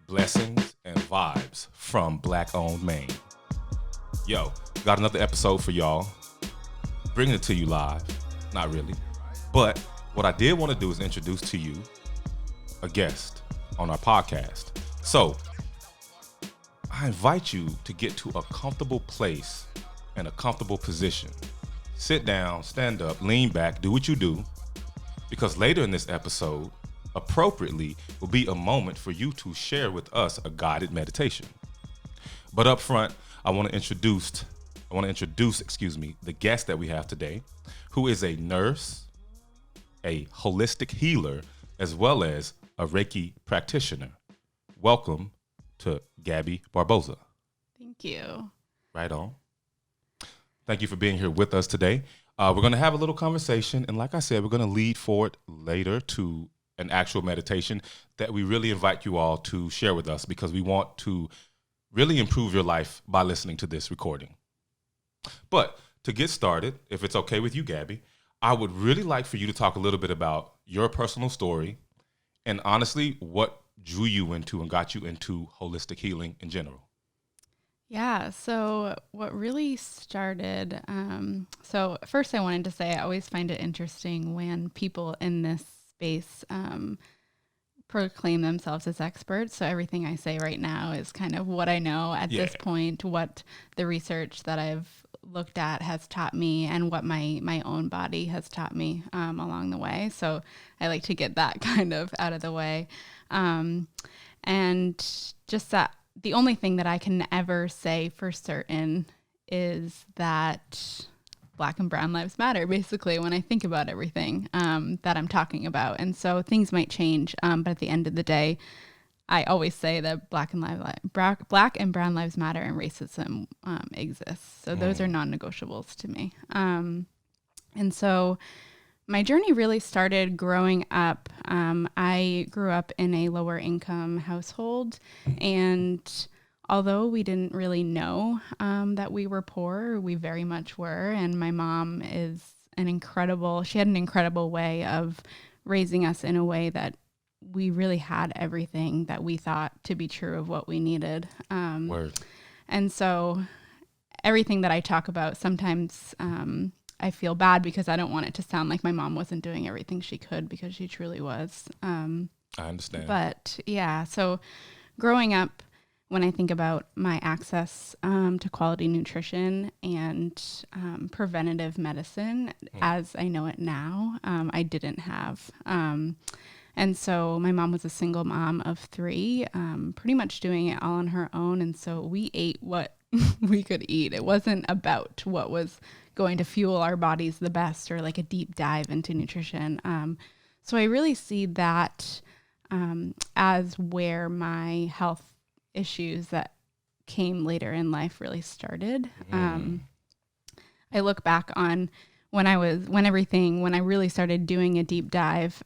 blessings and vibes from Black-owned Maine. Yo, got another episode for y'all. Bringing it to you live. Not really. But what I did want to do is introduce to you a guest on our podcast. So, I invite you to get to a comfortable place and a comfortable position. Sit down, stand up, lean back, do what you do. Because later in this episode, appropriately, will be a moment for you to share with us a guided meditation. But up front, I want to introduce, the guest that we have today, who is a nurse, a holistic healer, as well as a Reiki practitioner. Welcome to Gaby Barboza. Thank you. Right on. Thank you for being here with us today. We're going to have a little conversation, and like I said, we're going to lead forward later to an actual meditation that we really invite you all to share with us because we want to really improve your life by listening to this recording. But to get started, if it's okay with you, Gaby, I would really like for you to talk a little bit about your personal story and honestly what drew you into and got you into holistic healing in general. Yeah, so what really started, so first I wanted to say I always find it interesting when people in this space proclaim themselves as experts. So everything I say right now is kind of what I know at this point, what the research that I've looked at has taught me and what my own body has taught me along the way. So I like to get that kind of out of the way. And just that the only thing that I can ever say for certain is that Black and brown lives matter, basically, when I think about everything that I'm talking about. And so things might change, but at the end of the day, I always say that Black and brown lives matter and racism exists. So those are non-negotiables to me. And so my journey really started growing up. I grew up in a lower income household, and although we didn't really know that we were poor, we very much were. And my mom is she had an incredible way of raising us in a way that we really had everything that we thought to be true of what we needed. Word. And so everything that I talk about, sometimes I feel bad because I don't want it to sound like my mom wasn't doing everything she could, because she truly was. I understand. But yeah, so growing up, when I think about my access to quality nutrition and preventative medicine as I know it now, I didn't have. And so my mom was a single mom of 3, pretty much doing it all on her own. And so we ate what we could eat. It wasn't about what was going to fuel our bodies the best or like a deep dive into nutrition. So I really see that as where my health issues that came later in life really started. I look back on when I really started doing a deep dive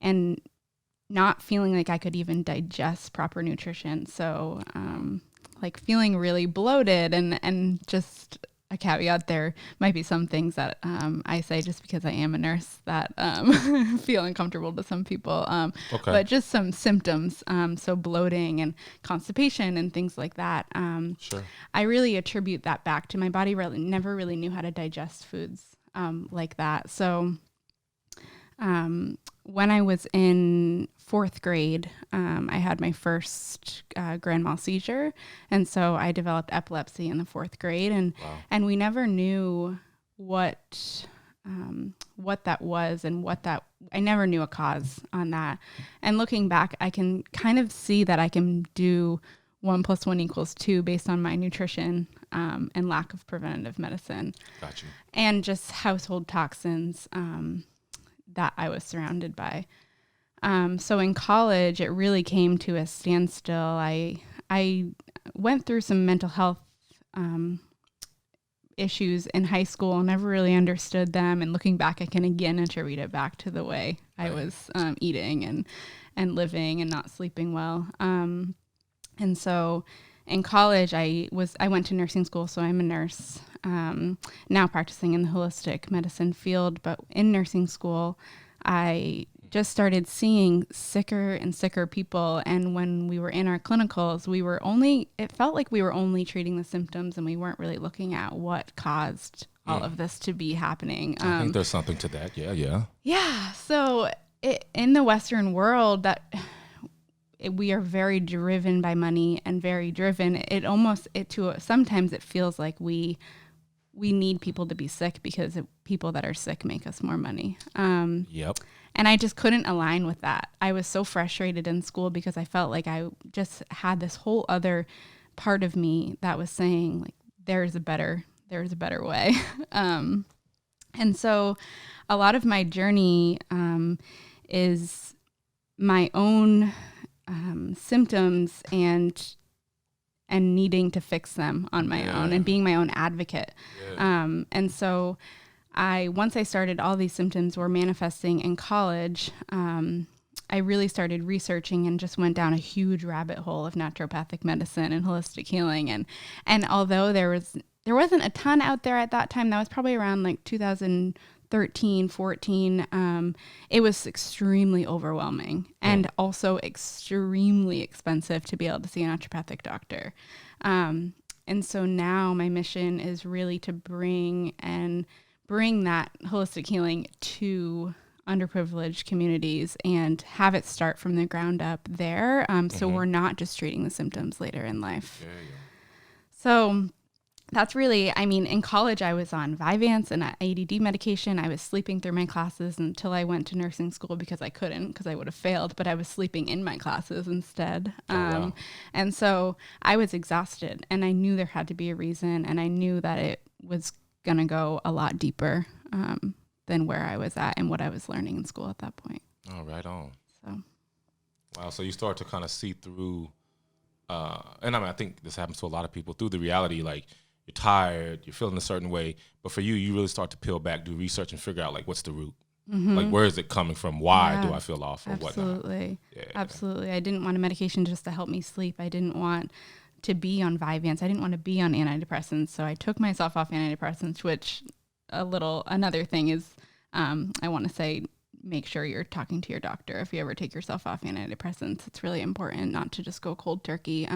and not feeling like I could even digest proper nutrition. So like feeling really bloated and just a caveat, there might be some things that I say just because I am a nurse that feel uncomfortable to some people. Okay. But just some symptoms, so bloating and constipation and things like that. Sure. I really attribute that back to my body never really knew how to digest foods like that. So when I was in 4th grade, I had my first grand mal seizure. And so I developed epilepsy in the 4th grade. And we never knew what that was and I never knew a cause on that. And looking back, I can kind of see that I can do 1 + 1 = 2 based on my nutrition and lack of preventative medicine. Gotcha. And just household toxins that I was surrounded by. So in college, it really came to a standstill. I went through some mental health issues in high school, never really understood them. And looking back, I can again attribute it back to the way I was eating and living and not sleeping well. And so in college, I went to nursing school, so I'm a nurse, now practicing in the holistic medicine field. But in nursing school, I just started seeing sicker and sicker people. And when we were in our clinicals, it felt like we were only treating the symptoms and we weren't really looking at what caused all of this to be happening. I think there's something to that. Yeah. Yeah. So in the Western world, we are very driven by money and very driven. Sometimes it feels like we need people to be sick because people that are sick make us more money. Yep. And I just couldn't align with that. I was so frustrated in school because I felt like I just had this whole other part of me that was saying like, there's a better way. And so a lot of my journey is my own symptoms and needing to fix them on my own and being my own advocate. And so once I started, all these symptoms were manifesting in college. I really started researching and just went down a huge rabbit hole of naturopathic medicine and holistic healing. And although there wasn't a ton out there at that time, that was probably around like 2013, 14. It was extremely overwhelming and also extremely expensive to be able to see a naturopathic doctor. And so now my mission is really to bring that holistic healing to underprivileged communities and have it start from the ground up there. So we're not just treating the symptoms later in life. So that's really, in college I was on Vyvanse and ADD medication. I was sleeping through my classes until I went to nursing school because I couldn't, because I would have failed, but I was sleeping in my classes instead. Wow. And so I was exhausted and I knew there had to be a reason, and I knew that it was going to go a lot deeper than where I was at and what I was learning in school at that point. Oh, right on. So, wow. So you start to kind of see through, and I think this happens to a lot of people, through the reality, like you're tired, you're feeling a certain way, but for you really start to peel back, do research, and figure out like what's the root. Like where is it coming from? Why do I feel off or whatnot? Absolutely. I didn't want a medication just to help me sleep. I didn't want to be on Vyvanse. I didn't want to be on antidepressants. So I took myself off antidepressants, which another thing is, I want to say, make sure you're talking to your doctor if you ever take yourself off antidepressants. It's really important not to just go cold turkey.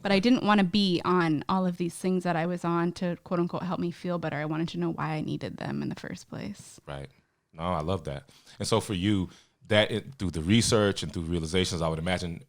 But I didn't want to be on all of these things that I was on to quote unquote help me feel better. I wanted to know why I needed them in the first place. Right. No, I love that. And so for you, through the research and through realizations, I would imagine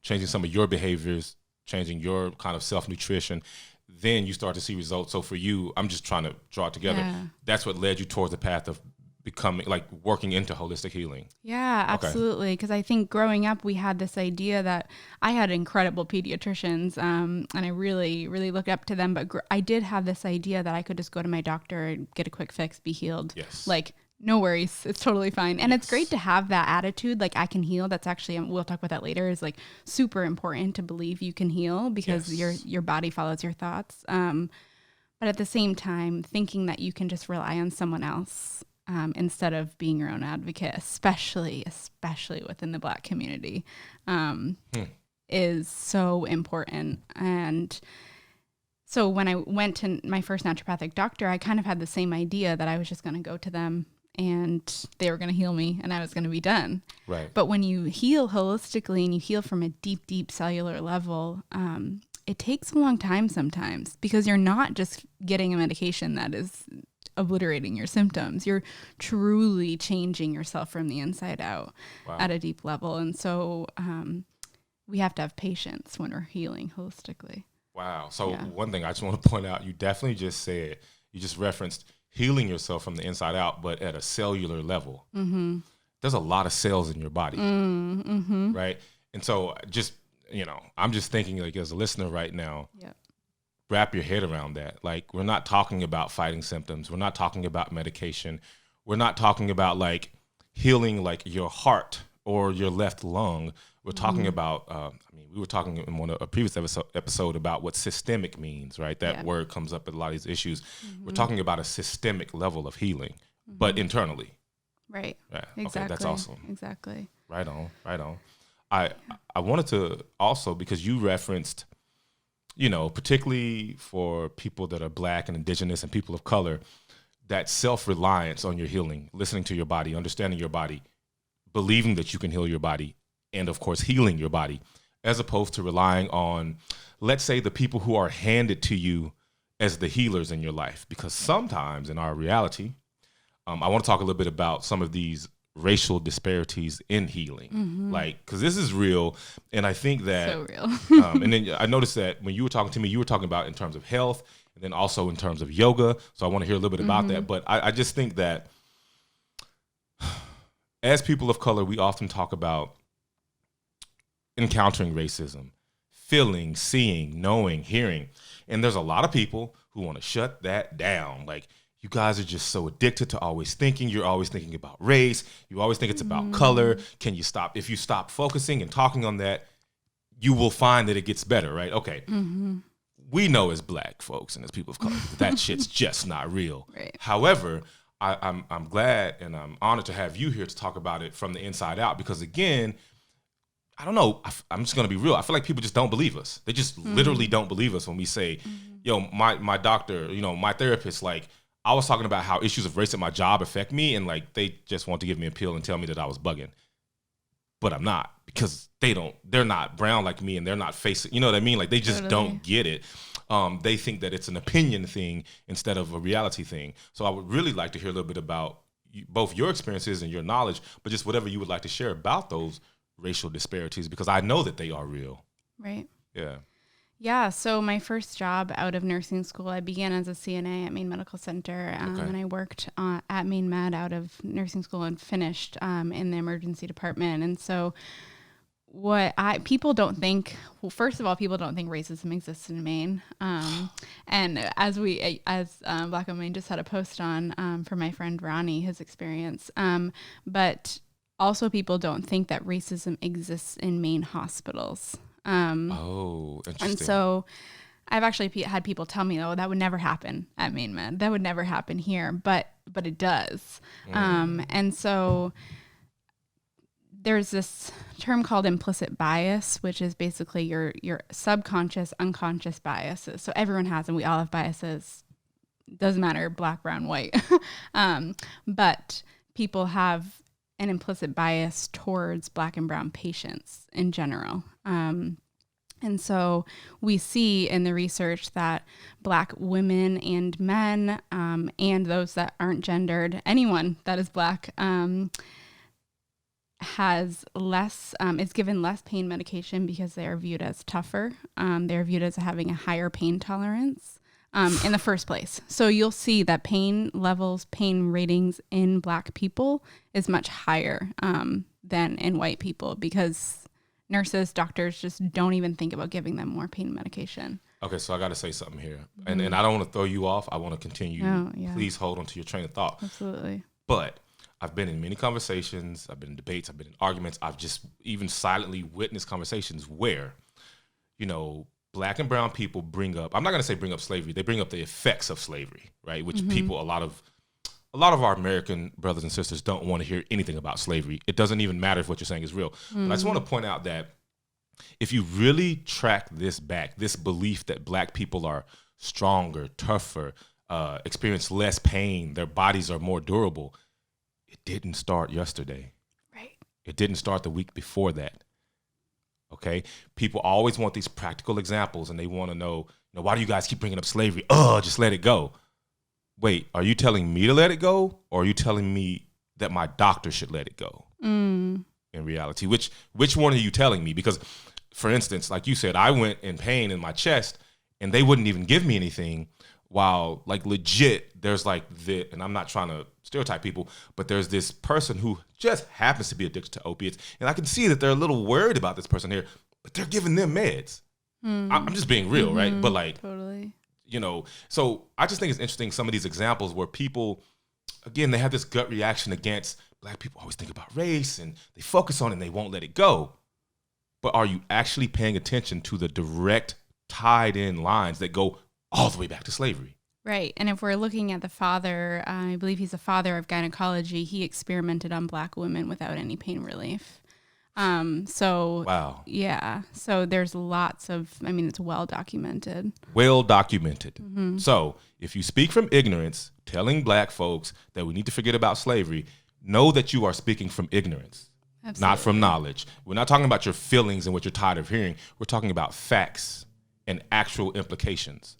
changing some of your behaviors, changing your kind of self-nutrition, then you start to see results. So for you, I'm just trying to draw it together. Yeah. That's what led you towards the path of becoming, like, working into holistic healing. Yeah, absolutely. Because I think growing up, we had this idea that I had incredible pediatricians, and I really, really looked up to them. But I did have this idea that I could just go to my doctor and get a quick fix, be healed. Yes. Like, no worries. It's totally fine. And it's great to have that attitude. Like, I can heal. That's actually, we'll talk about that later, is like super important to believe you can heal because your body follows your thoughts. But at the same time, thinking that you can just rely on someone else instead of being your own advocate, especially within the Black community, is so important. And so when I went to my first naturopathic doctor, I kind of had the same idea that I was just going to go to them and they were going to heal me and I was going to be done. Right. But when you heal holistically and you heal from a deep, deep cellular level, it takes a long time sometimes because you're not just getting a medication that is obliterating your symptoms. You're truly changing yourself from the inside out at a deep level. And so we have to have patience when we're healing holistically. Wow. So one thing I just want to point out, you definitely just said, you just referenced healing yourself from the inside out, but at a cellular level. Mm-hmm. There's a lot of cells in your body, right? And so just, I'm just thinking, like, as a listener right now, wrap your head around that. Like, we're not talking about fighting symptoms. We're not talking about medication. We're not talking about, like, healing, like, your heart or your left lung. We're talking about, we were talking in a previous episode about what systemic means, right? That word comes up in a lot of these issues. We're talking about a systemic level of healing, but internally. Right. Yeah. Exactly. Okay, that's awesome. Exactly. Right on. I wanted to also, because you referenced, particularly for people that are Black and Indigenous and people of color, that self-reliance on your healing, listening to your body, understanding your body, believing that you can heal your body and, of course, healing your body, as opposed to relying on, let's say, the people who are handed to you as the healers in your life. Because sometimes in our reality, I want to talk a little bit about some of these racial disparities in healing, like, because this is real. And I think that, So real. and then I noticed that when you were talking to me, you were talking about in terms of health and then also in terms of yoga. So I want to hear a little bit about that. But I just think that as people of color, we often talk about encountering racism, feeling, seeing, knowing, hearing. And there's a lot of people who want to shut that down. Like, you guys are just so addicted to always thinking. You're always thinking about race. You always think it's about color. Can you stop? If you stop focusing and talking on that, you will find that it gets better, right? Okay. We know as Black folks and as people of color, that shit's just not real. Right. However, I'm glad and I'm honored to have you here to talk about it from the inside out, because again, I don't know. I'm just going to be real. I feel like people just don't believe us. They just literally don't believe us when we say, yo, my doctor, my therapist, like, I was talking about how issues of race at my job affect me, and like they just want to give me a pill and tell me that I was bugging. But I'm not, because they're not brown like me, and they're not facing, you know what I mean? Like, they just don't get it. They think that it's an opinion thing instead of a reality thing. So I would really like to hear a little bit about both your experiences and your knowledge, but just whatever you would like to share about those racial disparities, because I know that they are real. Right. Yeah. Yeah, so my first job out of nursing school, I began as a CNA at Maine Medical Center, and I worked at Maine Med out of nursing school and finished in the emergency department. And so people don't think, well, first of all, people don't think racism exists in Maine. And as Black and Maine just had a post on for my friend Ronnie, his experience. But also people don't think that racism exists in Maine hospitals. Interesting. And so I've actually had people tell me, oh, that would never happen at Maine Med. That would never happen here, but it does. And so there's this term called implicit bias, which is basically your subconscious, unconscious biases. So everyone has them. We all have biases. Doesn't matter, Black, brown, white. But people have an implicit bias towards Black and brown patients in general. And so we see in the research that Black women and men, and those that aren't gendered, anyone that is Black, has less, is given less pain medication because they are viewed as tougher. They're viewed as having a higher pain tolerance in the first place. So you'll see that pain levels, pain ratings in Black people is much higher than in white people, because nurses, doctors just don't even think about giving them more pain medication. Okay, so I got to say something here. And I don't want to throw you off. I want to continue. Oh, yeah. Please hold on to your train of thought. Absolutely. But I've been in many conversations. I've been in debates. I've been in arguments. I've just even silently witnessed conversations where, Black and brown people bring up, I'm not going to say bring up slavery. They bring up the effects of slavery, right? Which people, a lot of our American brothers and sisters don't want to hear anything about slavery. It doesn't even matter if what you're saying is real. But I just want to point out that if you really track this back, this belief that Black people are stronger, tougher, experience less pain, their bodies are more durable, it didn't start yesterday. Right. It didn't start the week before that. Okay? People always want these practical examples, and they want to know, why do you guys keep bringing up slavery? Just let it go. Wait, are you telling me to let it go, or are you telling me that my doctor should let it go? In reality, which one are you telling me? Because, for instance, like you said, I went in pain in my chest, and they wouldn't even give me anything, while, like, legit, there's like and I'm not trying to stereotype people, but there's this person who just happens to be addicted to opiates, and I can see that they're a little worried about this person here, but they're giving them meds. I'm just being real, right? But like, totally. So I just think it's interesting, some of these examples where people, again, they have this gut reaction against Black people, always think about race, and they focus on it and they won't let it go. But are you actually paying attention to the direct tied in lines that go all the way back to slavery? Right. And if we're looking at the father, I believe he's a father of gynecology. He experimented on Black women without any pain relief. Wow. Yeah. So there's lots of, it's well documented. Well documented. So if you speak from ignorance, telling Black folks that we need to forget about slavery, know that you are speaking from ignorance. Absolutely. not from knowledge. We're not talking about your feelings and what you're tired of hearing. We're talking about facts and actual implications.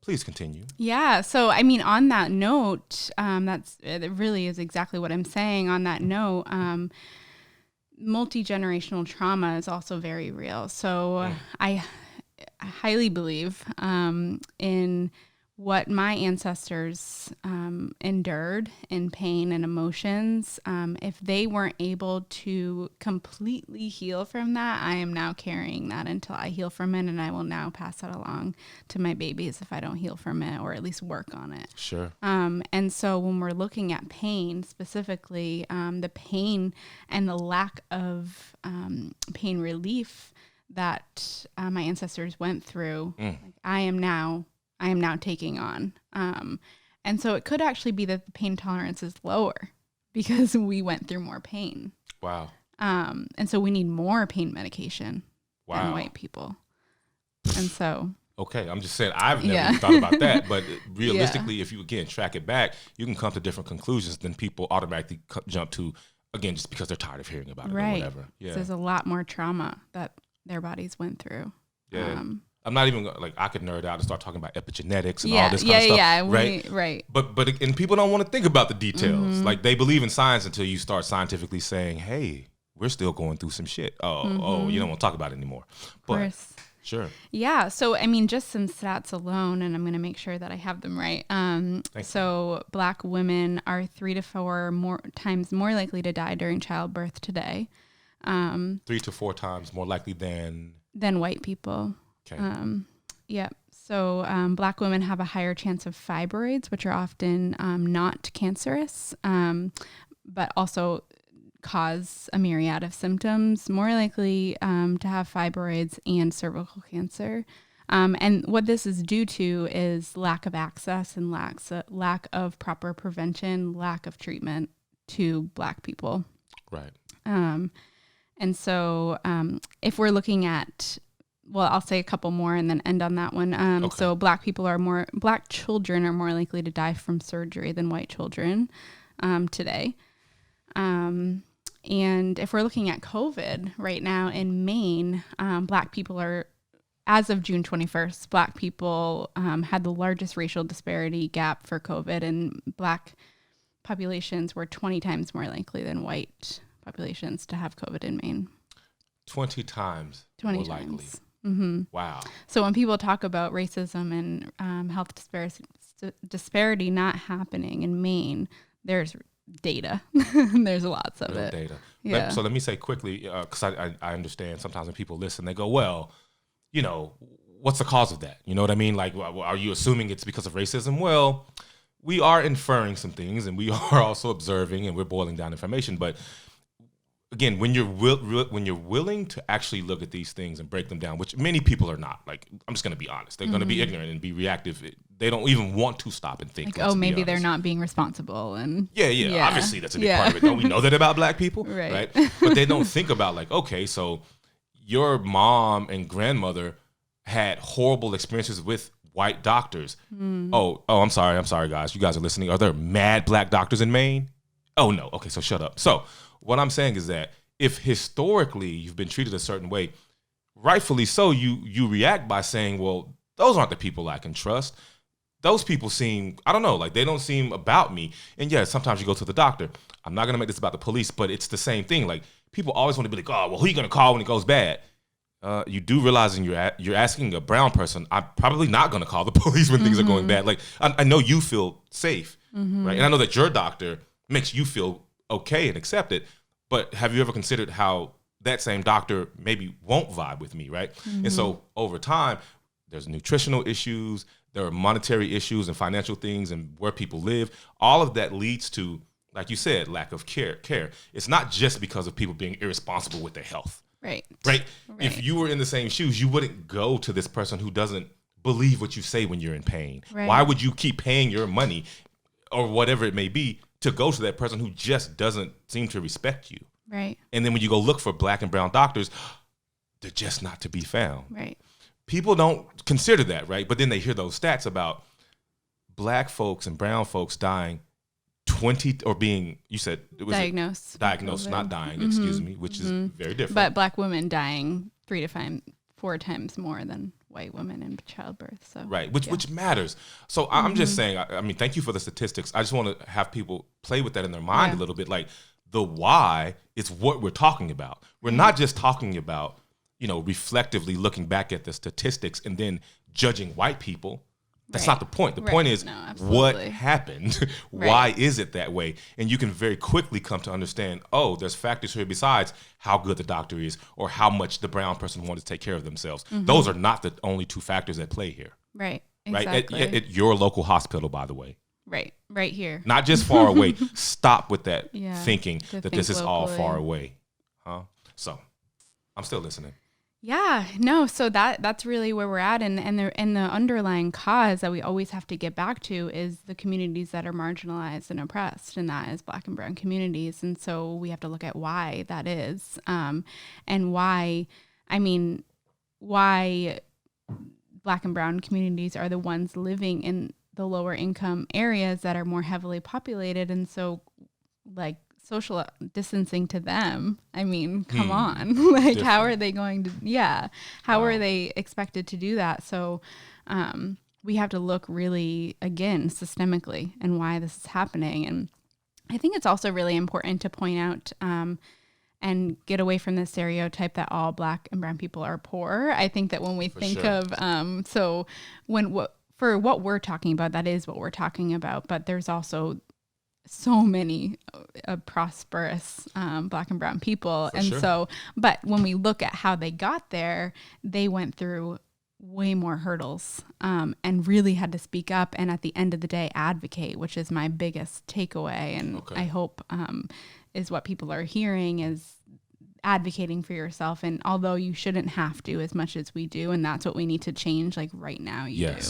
Please continue. Yeah. So, I mean, on that note, it really is exactly what I'm saying. On that note, multi-generational trauma is also very real. So I highly believe in what my ancestors endured in pain and emotions. If they weren't able to completely heal from that, I am now carrying that until I heal from it, and I will now pass that along to my babies if I don't heal from it, or at least work on it. Sure. And so when we're looking at pain specifically, the pain and the lack of pain relief that my ancestors went through, I am now taking on. And so it could actually be that the pain tolerance is lower because we went through more pain. Wow. And so we need more pain medication than white people. And so. Okay, I'm just saying I've never even thought about that, but realistically, if you, again, track it back, you can come to different conclusions than people automatically jump to, again, just because they're tired of hearing about it or whatever. Yeah. So there's a lot more trauma that their bodies went through. Yeah. I'm not even like I could nerd out and start talking about epigenetics and all this kind of stuff. Right. But and people don't want to think about the details. Like they believe in science until you start scientifically saying, "Hey, we're still going through some shit." Oh, you don't want to talk about it anymore. But of course. Sure. Yeah. So I mean, just some stats alone, and I'm going to make sure that I have them right. So Black women are 3 to 4 times more likely to die during childbirth today. 3 to 4 times more likely than white people. Okay. Yep. So Black women have a higher chance of fibroids, which are often not cancerous, but also cause a myriad of symptoms, more likely to have fibroids and cervical cancer. And what this is due to is lack of access and lack of proper prevention, lack of treatment to Black people. Right. And so if we're looking at, well, I'll say a couple more and then end on that one. Okay. So Black children are more likely to die from surgery than white children today. And if we're looking at COVID right now in Maine, Black people are, as of June 21st, Black people had the largest racial disparity gap for COVID, and Black populations were 20 times more likely than white populations to have COVID in Maine. 20 times more likely. Mm-hmm. Wow. So when people talk about racism and health disparity not happening in Maine, there's data. There's lots of it. Data. Yeah. So let me say quickly, because I understand sometimes when people listen, they go, well, what's the cause of that? You know what I mean? Like, are you assuming it's because of racism? Well, we are inferring some things, and we are also observing, and we're boiling down information. But again, when you're willing to actually look at these things and break them down, which many people are not, like, I'm just going to be honest. They're going to be ignorant and be reactive. They don't even want to stop and think. Like, maybe they're not being responsible. And yeah. Obviously, that's a big part of it. Don't we know that about Black people? Right. But they don't think about, like, okay, so your mom and grandmother had horrible experiences with white doctors. Oh, I'm sorry, guys. You guys are listening. Are there mad Black doctors in Maine? Oh, no. Okay, so shut up. So what I'm saying is that if historically you've been treated a certain way, rightfully so, you react by saying, well, those aren't the people I can trust. Those people seem, I don't know, like they don't seem about me. And yeah, sometimes you go to the doctor. I'm not going to make this about the police, but it's the same thing. Like people always want to be like, oh, well, who are you going to call when it goes bad? You do realizing you're asking a brown person, I'm probably not going to call the police when things are going bad. Like I know you feel safe, right? And I know that your doctor makes you feel okay and accepted, but have you ever considered how that same doctor maybe won't vibe with me, right? And so over time, there's nutritional issues, there are monetary issues and financial things and where people live. All of that leads to, like you said, lack of care. It's not just because of people being irresponsible with their health. Right. If you were in the same shoes, you wouldn't go to this person who doesn't believe what you say when you're in pain. Right. Why would you keep paying your money or whatever it may be to go to that person who just doesn't seem to respect you? Right. And then when you go look for Black and brown doctors, they're just not to be found. Right. People don't consider that, right? But then they hear those stats about Black folks and brown folks dying 20 or being, you said it was diagnosed, not dying, excuse me, which is very different. But Black women dying 3 to 4 times more than white women in childbirth. So right, which matters. So I'm just saying, I mean, thank you for the statistics. I just want to have people play with that in their mind a little bit. Like the why is what we're talking about. We're not just talking about, reflectively looking back at the statistics and then judging white people. That's not the point. The point is what happened. Why is it that way? And you can very quickly come to understand, there's factors here besides how good the doctor is or how much the brown person wanted to take care of themselves. Those are not the only 2 factors at play here. Right. Exactly. Right. At your local hospital, by the way. Right here. Not just far away. Stop with that thinking that this is all far away. So I'm still listening. Yeah, no. So that's really where we're at, and the underlying cause that we always have to get back to is the communities that are marginalized and oppressed, and that is Black and brown communities. And so we have to look at why that is, and why Black and brown communities are the ones living in the lower income areas that are more heavily populated, and so like social distancing to them. I mean, come on. Like, different. How are they going to, how are they expected to do that? So we have to look really, again, systemically and why this is happening. And I think it's also really important to point out and get away from the stereotype that all Black and brown people are poor. I think that when we think of, for what we're talking about, that is what we're talking about, but there's also so many prosperous Black and brown people. But when we look at how they got there, they went through way more hurdles and really had to speak up and at the end of the day advocate, which is my biggest takeaway. And I hope is what people are hearing is advocating for yourself. And although you shouldn't have to as much as we do, and that's what we need to change, like right now you do.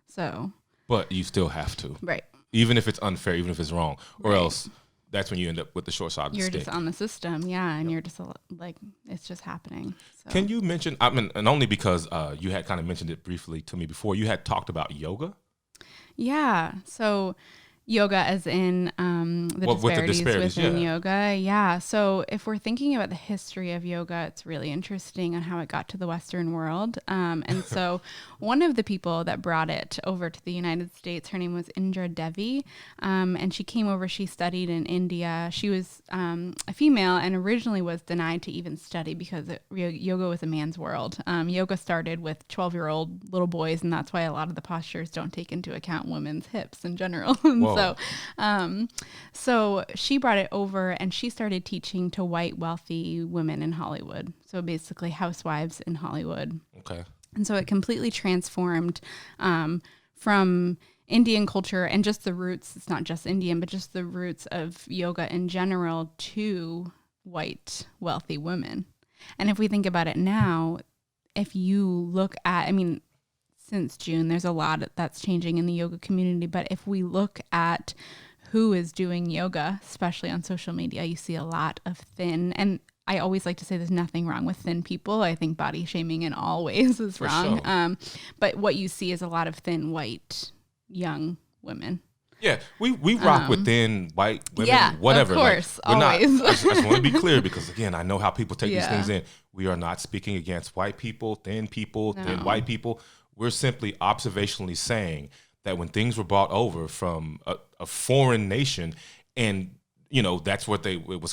So. But you still have to. Right. Even if it's unfair, even if it's wrong, or else that's when you end up with the short side of the stick. You're just on the system, and you're just like, it's just happening. So. Can you mention, and only because you had kind of mentioned it briefly to me before, you had talked about yoga? Yeah, so yoga as in the disparities within yoga. Yeah, so if we're thinking about the history of yoga, it's really interesting on how it got to the Western world. And so one of the people that brought it over to the United States, her name was Indra Devi, and she came over, she studied in India. She was a female and originally was denied to even study because yoga was a man's world. Yoga started with 12-year-old little boys, and that's why a lot of the postures don't take into account women's hips in general. So she brought it over and she started teaching to white wealthy women in Hollywood. So basically housewives in Hollywood. Okay. And so it completely transformed from Indian culture and just the roots. It's not just Indian, but just the roots of yoga in general to white wealthy women. And if we think about it now, if you look at, since June, there's a lot that's changing in the yoga community. But if we look at who is doing yoga, especially on social media, you see a lot of thin. And I always like to say there's nothing wrong with thin people. I think body shaming in all ways is wrong. Sure. But what you see is a lot of thin, white, young women. Yeah, we rock with thin, white women, whatever. Of course, always. I just want to be clear because, again, I know how people take these things in. We are not speaking against white people, thin white people. We're simply observationally saying that when things were brought over from a foreign nation, and that's where it was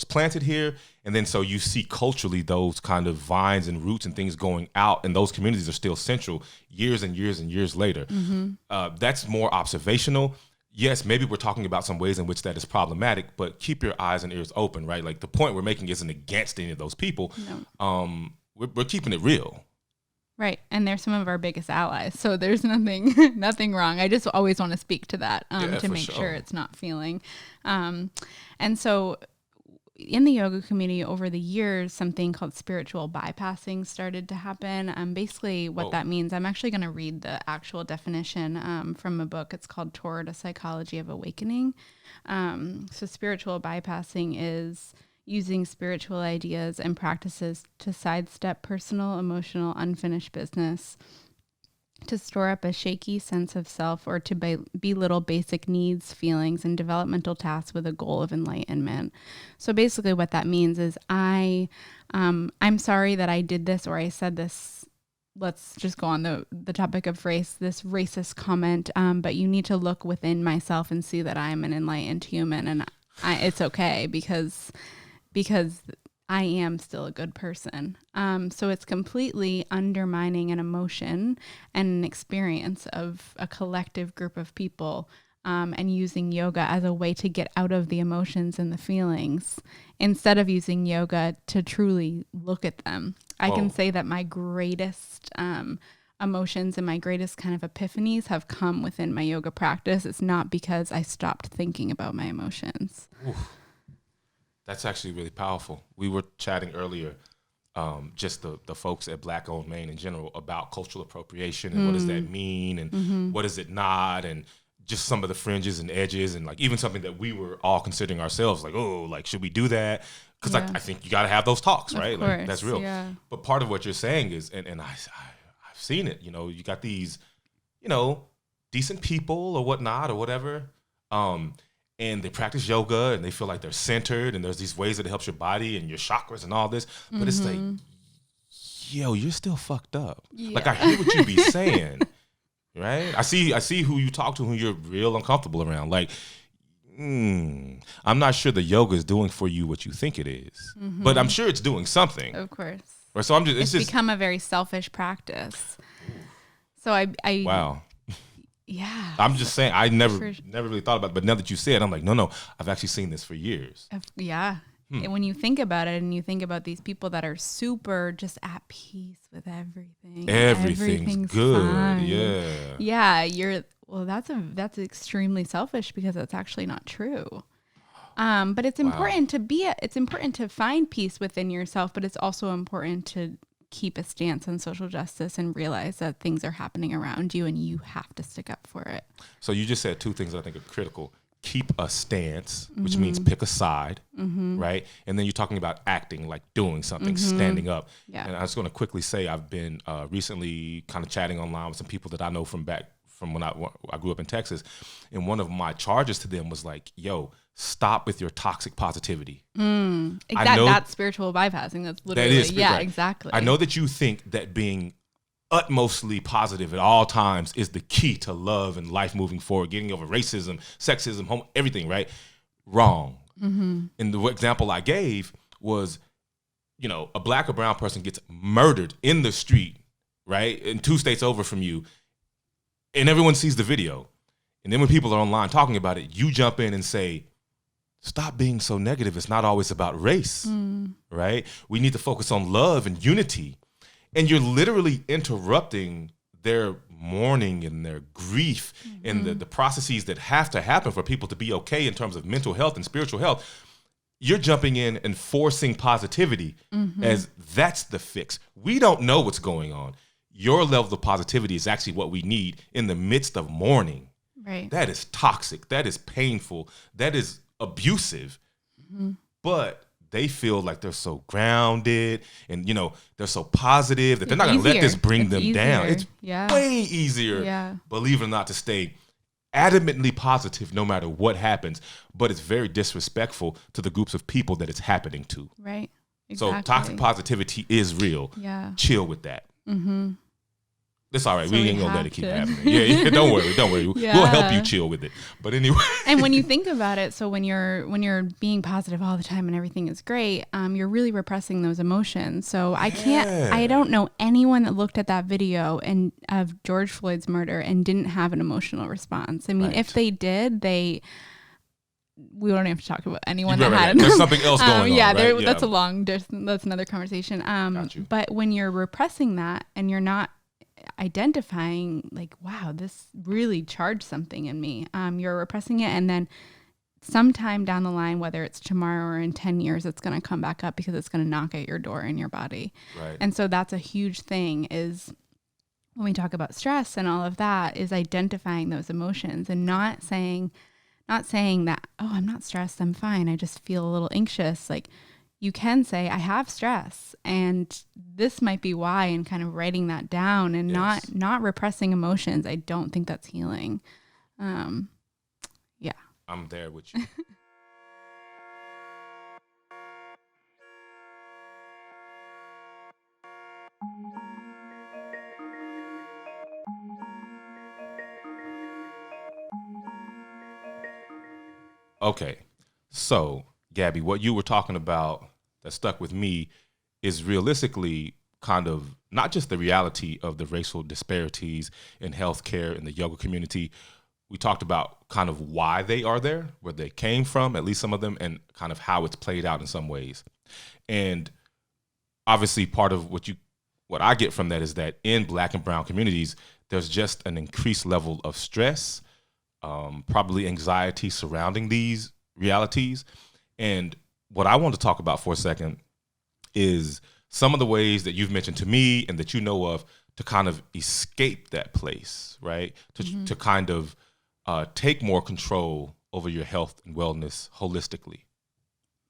planted here, and then so you see culturally those kind of vines and roots and things going out, and those communities are still central years and years and years later. Mm-hmm. That's more observational. Yes, maybe we're talking about some ways in which that is problematic, but keep your eyes and ears open, right? Like the point we're making isn't against any of those people. No. We're keeping it real. Right. And they're some of our biggest allies. So there's nothing wrong. I just always want to speak to that to make sure it's not feeling. And so in the yoga community over the years, something called spiritual bypassing started to happen. Basically what that means, I'm actually going to read the actual definition from a book. It's called Toward a Psychology of Awakening. So spiritual bypassing is using spiritual ideas and practices to sidestep personal, emotional, unfinished business to store up a shaky sense of self or to belittle basic needs, feelings, and developmental tasks with a goal of enlightenment. So basically what that means is I'm sorry that I did this or I said this. Let's just go on the topic of race, this racist comment. But you need to look within myself and see that I'm an enlightened human, and it's okay because I am still a good person. So it's completely undermining an emotion and an experience of a collective group of people, and using yoga as a way to get out of the emotions and the feelings instead of using yoga to truly look at them. I can say that my greatest emotions and my greatest kind of epiphanies have come within my yoga practice. It's not because I stopped thinking about my emotions. Oof. That's actually really powerful. We were chatting earlier, just the folks at Black Owned Maine in general about cultural appropriation and what does that mean and what is it not, and just some of the fringes and edges, and like even something that we were all considering ourselves like, oh, like should we do that? Because I think you got to have those talks, right? Like that's real. Yeah. But part of what you're saying is, and I've seen it. You know, you got these, decent people or whatnot or whatever. And they practice yoga and they feel like they're centered and there's these ways that it helps your body and your chakras and all this. But it's like, yo, you're still fucked up. Yeah. Like I hear what you be saying, right? I see who you talk to, who you're real uncomfortable around. Like, I'm not sure the yoga is doing for you what you think it is, but I'm sure it's doing something. Of course. Right, so it's just become a very selfish practice. So I wow. Yeah. I'm just saying, I never really thought about it, but now that you say it, I'm like, no, I've actually seen this for years. Yeah. And when you think about it and you think about these people that are super just at peace with everything. Everything's good. Fine. Yeah. Yeah. That's extremely selfish because it's actually not true. But it's important it's important to find peace within yourself, but it's also important to keep a stance on social justice and realize that things are happening around you and you have to stick up for it. So you just said two things that I think are critical. Keep a stance, which means pick a side, right? And then you're talking about acting, like doing something, standing up. Yeah. And I was going to quickly say I've been recently kind of chatting online with some people that I know from when I grew up in Texas. And one of my charges to them was like, yo, stop with your toxic positivity. That's spiritual bypassing. That's literally, right. Exactly. I know that you think that being utmostly positive at all times is the key to love and life moving forward, getting over racism, sexism, everything, right? Wrong. And the example I gave was, a black or brown person gets murdered in the street, right? In 2 states over from you, and everyone sees the video. And then when people are online talking about it, you jump in and say, stop being so negative. It's not always about race, right? We need to focus on love and unity. And you're literally interrupting their mourning and their grief and the processes that have to happen for people to be okay in terms of mental health and spiritual health. You're jumping in and forcing positivity as that's the fix. We don't know what's going on. Your level of positivity is actually what we need in the midst of mourning. Right. That is toxic. That is painful. That is abusive. But they feel like they're so grounded and, they're so positive that they're not going to let this bring them down. It's way easier, believe it or not, to stay adamantly positive no matter what happens. But it's very disrespectful to the groups of people that it's happening to. Right. Exactly. So toxic positivity is real. Yeah. Chill with that. It's all right. So we ain't gonna let it keep happening. Yeah. Don't worry. Yeah. We'll help you chill with it. But anyway. And when you think about it, so when you're being positive all the time and everything is great, you're really repressing those emotions. So I don't know anyone that looked at that video of George Floyd's murder and didn't have an emotional response. I mean, if they did, we don't have to talk about anyone that had it. There's something else going on. Yeah, right? That's another conversation. But when you're repressing that and you're not identifying like, wow, this really charged something in me, you're repressing it, and then sometime down the line, whether it's tomorrow or in 10 years, it's going to come back up because it's going to knock at your door in your body. Right. And so that's a huge thing, is when we talk about stress and all of that, is identifying those emotions and not saying that, oh, I'm not stressed, I'm fine, I just feel a little anxious. Like, you can say, I have stress and this might be why, and kind of writing that down and not repressing emotions. I don't think that's healing. Yeah. I'm there with you. Okay. So, Gabby, what you were talking about that stuck with me is realistically kind of not just the reality of the racial disparities in healthcare in the yoga community. We talked about kind of why they are there, where they came from, at least some of them, and kind of how it's played out in some ways. And obviously part of what I get from that is that in Black and brown communities, there's just an increased level of stress, probably anxiety surrounding these realities. And what I want to talk about for a second is some of the ways that you've mentioned to me and that you know of to kind of escape that place, right? To kind of take more control over your health and wellness holistically.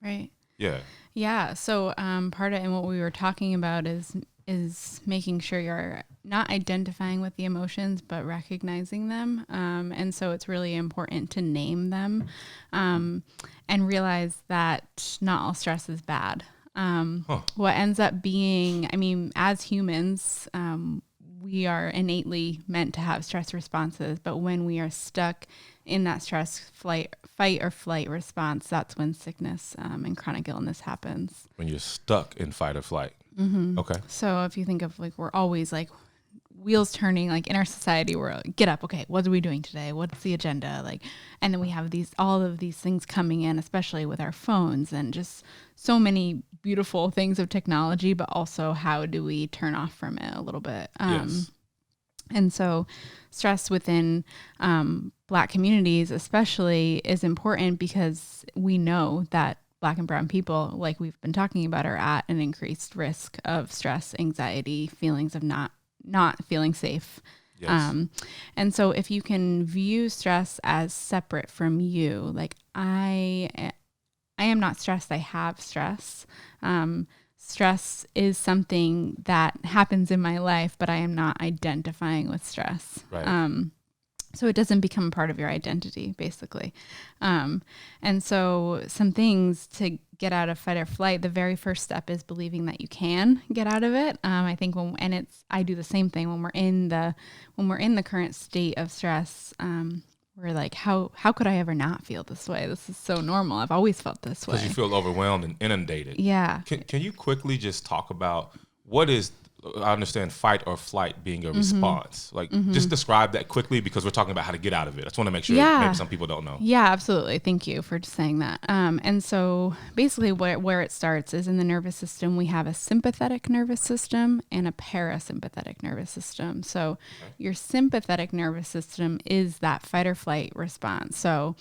Right. Yeah. Yeah. So part of it and what we were talking about is making sure you're not identifying with the emotions, but recognizing them. And so it's really important to name them and realize that not all stress is bad. What ends up being, I mean, as humans, we are innately meant to have stress responses, but when we are stuck in that fight or flight response, that's when sickness and chronic illness happens. When you're stuck in fight or flight. Mm-hmm. Okay. So if you think of like, we're always like wheels turning, like in our society, we're like, get up. Okay. What are we doing today? What's the agenda? Like, and then we have all of these things coming in, especially with our phones and just so many beautiful things of technology, but also how do we turn off from it a little bit? Yes. And so stress within Black communities especially is important because we know that Black and brown people, like we've been talking about, are at an increased risk of stress, anxiety, feelings of not feeling safe. Yes. And so if you can view stress as separate from you, like I am not stressed, I have stress. Stress is something that happens in my life, but I am not identifying with stress. Right. So it doesn't become part of your identity, basically. And so some things to get out of fight or flight, the very first step is believing that you can get out of it. I think I do the same thing when we're in the current state of stress. We're like, how could I ever not feel this way? This is so normal. I've always felt this way. Because you feel overwhelmed and inundated. Yeah. Can you quickly just talk about what is, I understand fight or flight being a response. Like, just describe that quickly because we're talking about how to get out of it. I just want to make sure maybe some people don't know. Yeah, absolutely. Thank you for saying that. And so basically where it starts is in the nervous system, we have a sympathetic nervous system and a parasympathetic nervous system. So your sympathetic nervous system is that fight or flight response. So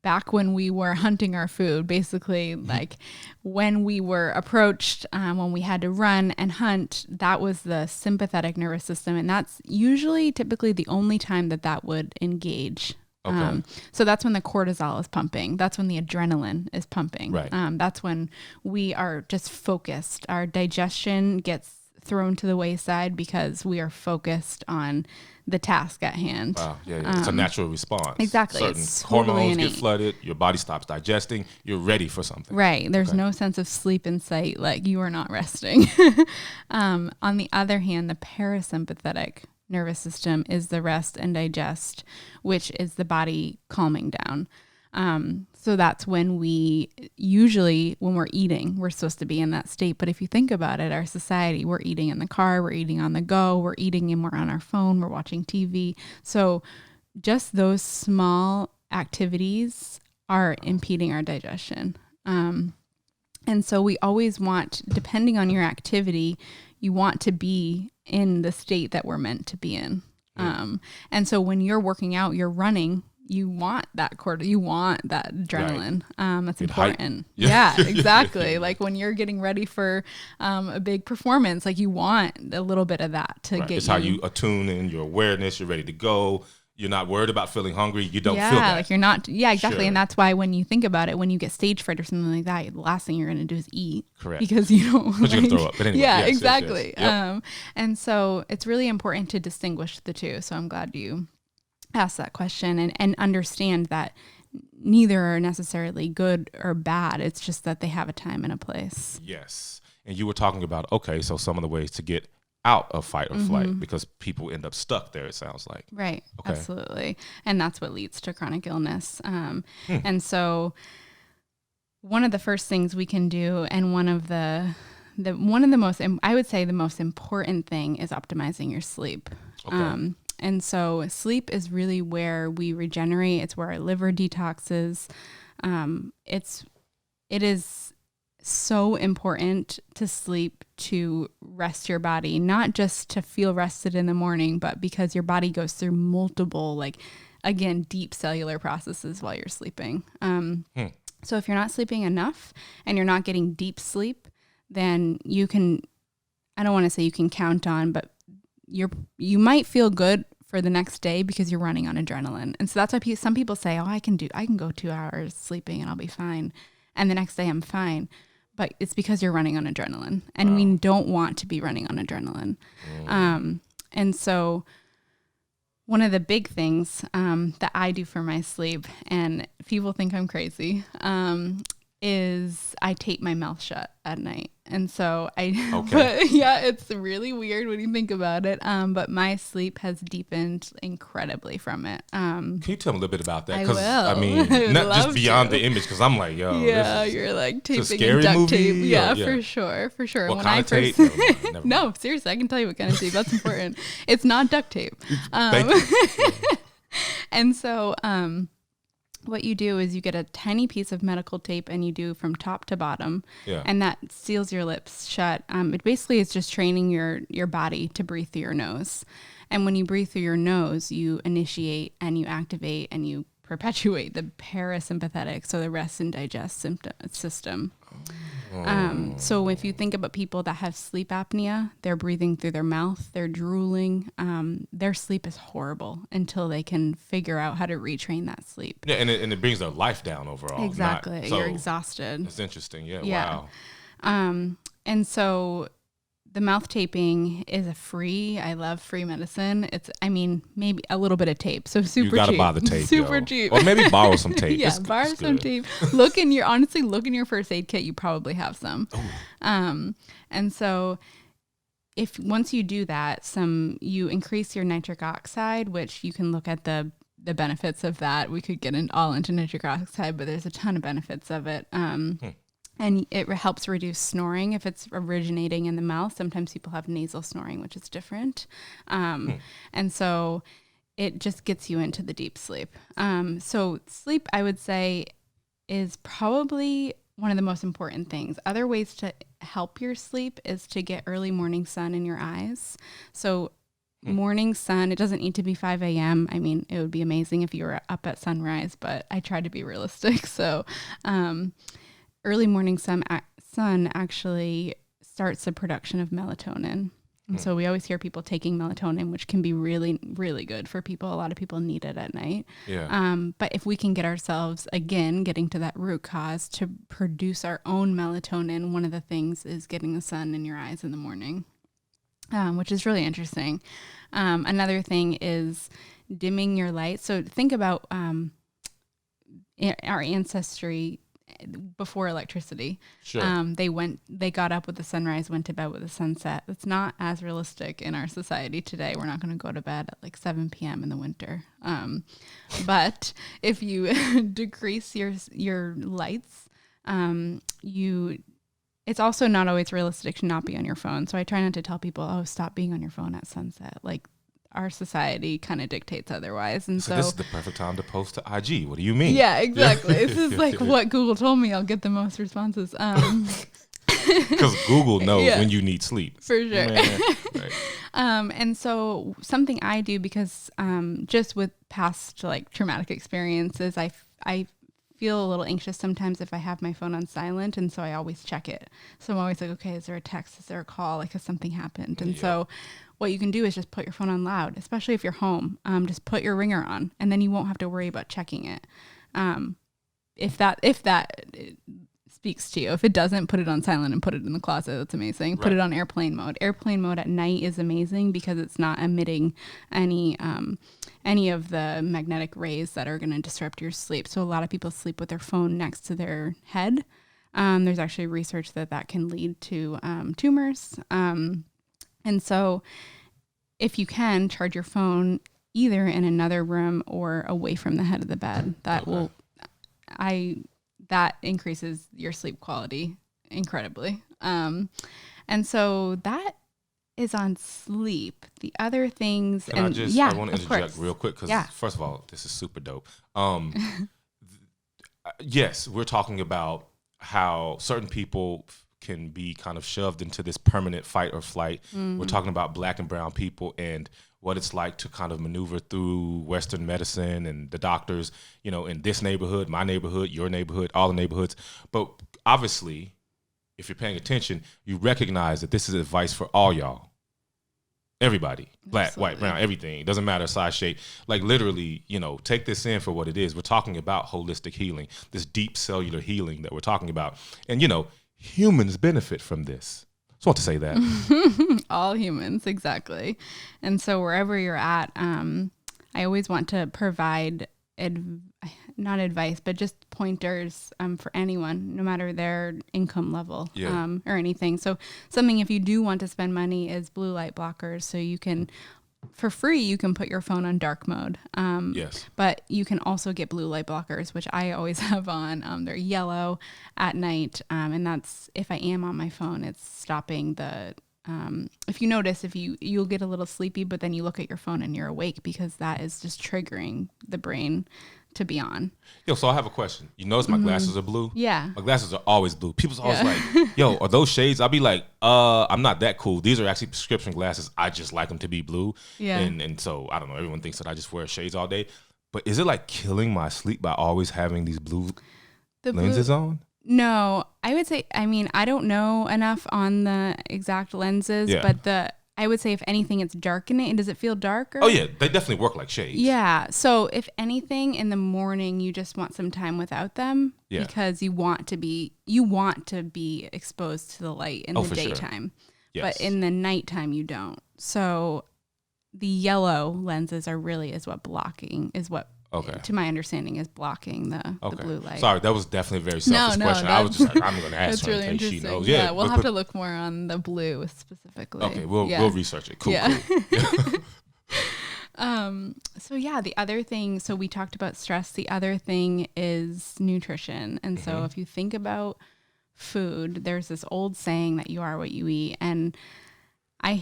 back when we were hunting our food, basically like when we were approached, when we had to run and hunt, that was the sympathetic nervous system. And that's typically the only time that would engage. Okay. So that's when the cortisol is pumping. That's when the adrenaline is pumping. Right. That's when we are just focused. Our digestion gets thrown to the wayside because we are focused on the task at hand. Wow. Yeah. It's a natural response. Exactly. Certain It's totally hormones innate. get flooded. Your body stops digesting. You're ready for something. Right. There's no sense of sleep in sight. Like you are not resting. On the other hand, the parasympathetic nervous system is the rest and digest, which is the body calming down. So that's when when we're eating, we're supposed to be in that state. But if you think about it, our society, we're eating in the car, we're eating on the go, we're eating and we're on our phone, we're watching TV. So just those small activities are impeding our digestion. And so we always want, depending on your activity, you want to be in the state that we're meant to be in. And so when you're working out, you're running, you want that you want that adrenaline. Right. That's important. Yeah, exactly. Like when you're getting ready for a big performance, like you want a little bit of that to get It's how you attune in your awareness. You're ready to go. You're not worried about feeling hungry. You don't yeah, feel that. like you're not. Yeah, exactly. Sure. And that's why when you think about it, when you get stage fright or something like that, the last thing you're going to do is eat. Correct. Because you don't. But you're going to throw up. But anyway. Yeah, yes, exactly. Yes. Yep. And so it's really important to distinguish the two. So I'm glad you asked that question and understand that neither are necessarily good or bad. It's just that they have a time and a place. Yes. And you were talking about, okay, so some of the ways to get out of fight or flight, because people end up stuck there, it sounds like. Right. Okay. Absolutely. And that's what leads to chronic illness. And so one of the first things we can do, and one of the most, I would say the most important thing, is optimizing your sleep. Okay. And so sleep is really where we regenerate. It's where our liver detoxes. It is so important to sleep, to rest your body, not just to feel rested in the morning, but because your body goes through multiple, like, again, deep cellular processes while you're sleeping. So if you're not sleeping enough and you're not getting deep sleep, then you can, I don't want to say you can count on, but you might feel good for the next day because you're running on adrenaline. And so that's why some people say, oh, I can go 2 hours sleeping and I'll be fine. And the next day I'm fine. But it's because you're running on adrenaline, and we don't want to be running on adrenaline. And so one of the big things that I do for my sleep, and people think I'm crazy, is I tape my mouth shut at night. And so it's really weird when you think about it. But my sleep has deepened incredibly from it. Can you tell me a little bit about that? I Because will. I mean, not just beyond the image, because I'm like, yo, yeah, you're like taping scary and duct movie, tape. Yeah, or- for sure. What When kind I of tape? first, Never mind. no, seriously, I can tell you what kind of tape. That's important. It's not duct tape. Thank you. And so, what you do is you get a tiny piece of medical tape and you do from top to bottom, and that seals your lips shut. It basically is just training your body to breathe through your nose. And when you breathe through your nose, you initiate and you activate and you perpetuate the parasympathetic, so the rest and digest system. So if you think about people that have sleep apnea, they're breathing through their mouth, they're drooling, their sleep is horrible until they can figure out how to retrain that sleep. Yeah, and it brings their life down overall. Exactly. You're exhausted. That's interesting. Yeah. Yeah. Wow. And so the mouth taping is I love free medicine. Maybe a little bit of tape. So super cheap. You got to buy the tape. Super yo. cheap. Or maybe borrow some tape. Yeah, borrow some tape. Look in your first aid kit. You probably have some. And so once you do that, you increase your nitric oxide, which you can look at the benefits of that. We could get all into nitric oxide, but there's a ton of benefits of it. And it helps reduce snoring if it's originating in the mouth. Sometimes people have nasal snoring, which is different. And so it just gets you into the deep sleep. So sleep, I would say, is probably one of the most important things. Other ways to help your sleep is to get early morning sun in your eyes. So morning sun, it doesn't need to be 5 a.m. I mean, it would be amazing if you were up at sunrise, but I try to be realistic. So early morning sun actually starts the production of melatonin. And so we always hear people taking melatonin, which can be really, really good for people. A lot of people need it at night. Yeah. But if we can get ourselves, again, getting to that root cause to produce our own melatonin, one of the things is getting the sun in your eyes in the morning, which is really interesting. Another thing is dimming your light. So think about our ancestry before electricity. Sure. They got up with the sunrise, went to bed with the sunset. That's not as realistic in our society today. We're not going to go to bed at like 7 p.m. in the winter. But if you decrease your lights, it's also not always realistic to not be on your phone. So I try not to tell people, oh, stop being on your phone at sunset. Like, our society kind of dictates otherwise. And so this is the perfect time to post to IG. What do you mean? Yeah, exactly. This is like what Google told me. I'll get the most responses. Because Google knows when you need sleep. For sure. Right. And so something I do, because just with past like traumatic experiences, I feel feel a little anxious sometimes if I have my phone on silent. And so I always check it. So I'm always like, okay, is there a text? Is there a call? Like, has something happened? And so what you can do is just put your phone on loud, especially if you're home. Just put your ringer on, and then you won't have to worry about checking it. If that speaks to you. If it doesn't, put it on silent and put it in the closet. That's amazing. Right. Put it on airplane mode. Airplane mode at night is amazing because it's not emitting any of the magnetic rays that are going to disrupt your sleep. So a lot of people sleep with their phone next to their head. There's actually research that can lead to tumors. And so if you can, charge your phone either in another room or away from the head of the bed. That increases your sleep quality incredibly. And so that is on sleep. The other things... I want to interject real quick because, first of all, this is super dope. Yes, we're talking about how certain people can be kind of shoved into this permanent fight or flight. Mm-hmm. We're talking about Black and brown people and what it's like to kind of maneuver through Western medicine and the doctors, in this neighborhood, my neighborhood, your neighborhood, all the neighborhoods. But obviously, if you're paying attention, you recognize that this is advice for all y'all. Everybody, Black, Absolutely. White, brown, everything. It doesn't matter size, shape. Like literally, take this in for what it is. We're talking about holistic healing, this deep cellular healing that we're talking about. And, humans benefit from this. Just want to say that. All humans, exactly. And so wherever you're at, I always want to provide not advice, but just pointers for anyone, no matter their income level or anything. So something, if you do want to spend money, is blue light blockers. So you can, for free, you can put your phone on dark mode. Yes. But you can also get blue light blockers, which I always have on. They're yellow at night. And that's, if I am on my phone, it's stopping the... if you notice, you'll get a little sleepy, but then you look at your phone and you're awake because that is just triggering the brain to be on. Yo, so I have a question. You notice my glasses are blue? Yeah. My glasses are always blue. People's always like, yo, are those shades? I'll be like, I'm not that cool. These are actually prescription glasses. I just like them to be blue. Yeah. And so, I don't know, everyone thinks that I just wear shades all day. But is it like killing my sleep by always having these blue lenses on? No, I would say, I don't know enough on the exact lenses, but I would say if anything, it's darkening. Does it feel darker? Oh yeah, they definitely work like shades. Yeah. So if anything, in the morning, you just want some time without them because you want to be exposed to the light in the daytime. Sure. Yes. But in the nighttime, you don't. So the yellow lenses are really to my understanding, is blocking the blue light. Sorry, that was definitely a very selfish question. I was just like, I'm going to ask her really in case she knows. Yeah, we'll have to look more on the blue specifically. Okay, we'll research it. Cool. So the other thing, so we talked about stress. The other thing is nutrition. And so if you think about food, there's this old saying that you are what you eat. And I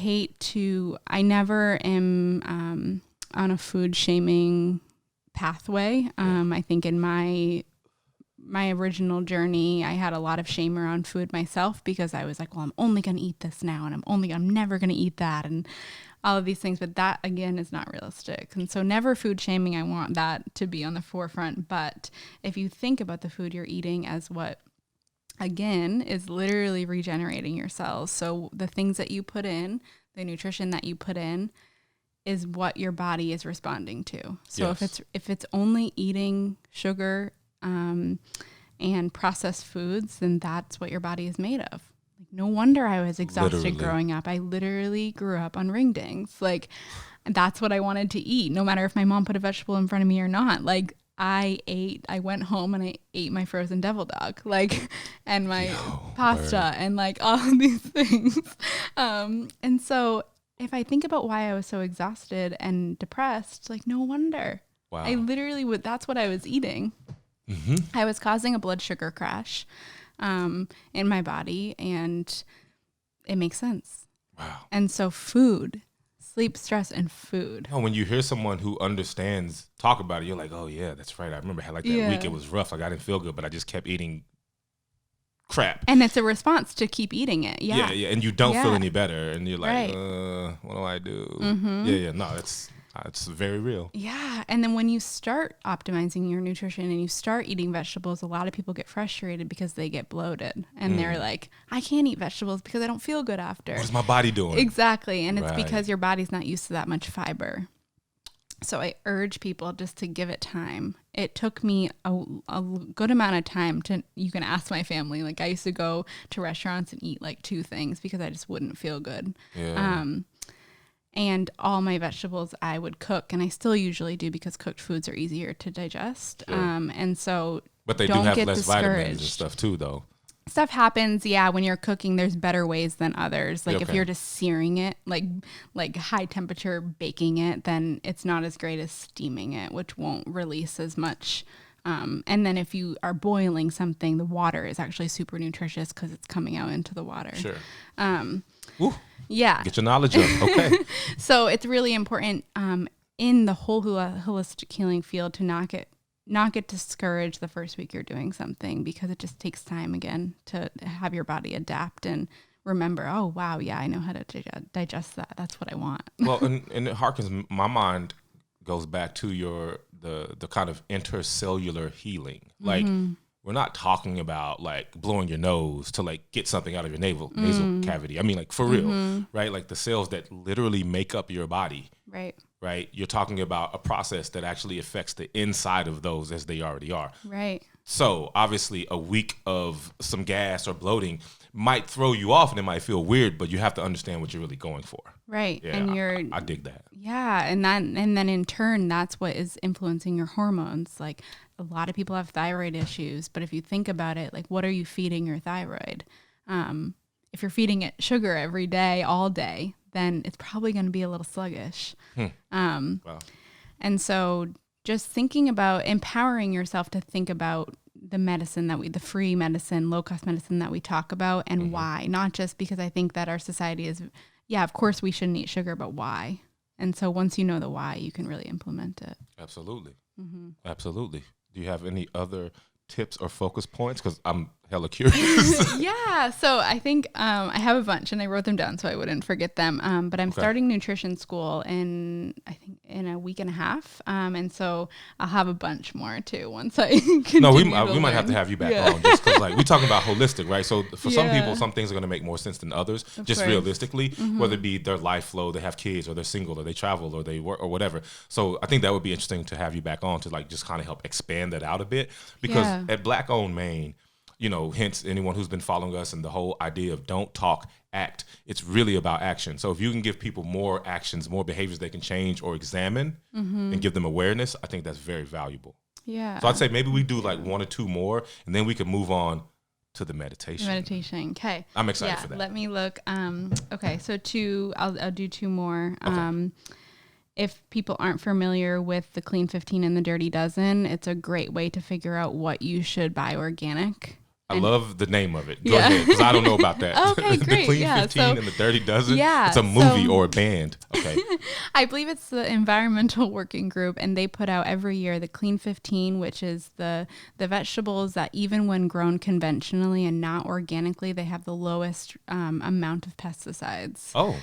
never am on a food shaming pathway. I think in my original journey, I had a lot of shame around food myself because I was like, well, I'm only going to eat this now and I'm never going to eat that and all of these things. But that, again, is not realistic. And so never food shaming. I want that to be on the forefront. But if you think about the food you're eating as what, again, is literally regenerating your cells. So the things that you put in, the nutrition that you put in, is what your body is responding to. So if it's only eating sugar and processed foods, then that's what your body is made of. Like, no wonder I was exhausted growing up. I literally grew up on ring dings. Like, that's what I wanted to eat, no matter if my mom put a vegetable in front of me or not. Like, I went home and I ate my frozen devil dog, like, and my pasta and like all of these things. And so if I think about why I was so exhausted and depressed, like, no wonder. Wow. I literally that's what I was eating. Mm-hmm. I was causing a blood sugar crash in my body, and it makes sense. Wow. And so food, sleep, stress, and food. Oh, when you hear someone who understands talk about it, you're like, oh yeah, that's right. I remember how like that week it was rough. Like I didn't feel good, but I just kept eating crap. And it's a response to keep eating it. Yeah. And you don't feel any better. And you're like, what do I do? Mm-hmm. No, It's very real. Yeah. And then when you start optimizing your nutrition and you start eating vegetables, a lot of people get frustrated because they get bloated and they're like, I can't eat vegetables because I don't feel good after. What is my body doing? Exactly. And it's Right. because your body's not used to that much fiber. So I urge people just to give it time. It took me a good amount of time you can ask my family. Like I used to go to restaurants and eat like 2 things because I just wouldn't feel good. Yeah. And all my vegetables I would cook, and I still usually do because cooked foods are easier to digest. Sure. And so But they do don't have get less vitamins and discouraged. stuff too, though. Stuff happens, yeah, when you're cooking, there's better ways than others. Like if Okay. you're just searing it, like high temperature baking it, then it's not as great as steaming it, which won't release as much. And then if you are boiling something, the water is actually super nutritious because it's coming out into the water. Sure. Ooh, yeah. Get your knowledge up. Okay. So it's really important in the whole holistic healing field to not get discouraged the first week you're doing something, because it just takes time again to have your body adapt and remember, oh, wow, yeah, I know how to digest that. That's what I want. Well, and it harkens, my mind goes back to the kind of intercellular healing. Like, we're not talking about like blowing your nose to like get something out of your nasal cavity. I mean, like for real, right? Like the cells that literally make up your body. Right. You're talking about a process that actually affects the inside of those as they already are. Right. So obviously a week of some gas or bloating might throw you off and it might feel weird, but you have to understand what you're really going for. Right. Yeah, And I dig that. Yeah. And then in turn, that's what is influencing your hormones. Like a lot of people have thyroid issues, but if you think about it, like what are you feeding your thyroid? If you're feeding it sugar every day, all day, then it's probably going to be a little sluggish. Wow. And so just thinking about empowering yourself to think about the medicine the free medicine, low cost medicine that we talk about, and why, not just because I think that our society is, yeah, of course we shouldn't eat sugar, but why? And so once you know the why, you can really implement it. Absolutely. Absolutely. Do you have any other tips or focus points? Because I'm hella curious. Yeah. So I think I have a bunch and I wrote them down so I wouldn't forget them. But I'm starting nutrition school in a week and a half. And so I'll have a bunch more too once I continue No, we to might have to learn. have you back on just because like we're talking about holistic, right? So for some Yeah. people, some things are going to make more sense than others, just course. realistically, whether it be their life flow, they have kids or they're single or they travel or they work or whatever. So I think that would be interesting to have you back on to like just kind of help expand that out a bit, because Yeah. at Black Owned Maine, you know, hence anyone who's been following us and the whole idea of don't talk, act. It's really about action. So if you can give people more actions, more behaviors they can change or examine and give them awareness, I think that's very valuable. Yeah. So I'd say maybe we do like 1 or 2 more and then we can move on to the meditation. Okay. I'm excited for that. Let me look. Okay. So I'll do 2 more. Okay. If people aren't familiar with the Clean 15 and the Dirty Dozen, it's a great way to figure out what you should buy organic. I love the name of it. Go Yeah. ahead, because I don't know about that. Okay, The great. Clean Yeah, 15 so- and the Dirty Dozen? Yeah, It's a movie so- or a band. Okay. I believe it's the Environmental Working Group, and they put out every year the Clean 15, which is the vegetables that even when grown conventionally and not organically, they have the lowest amount of pesticides. Oh,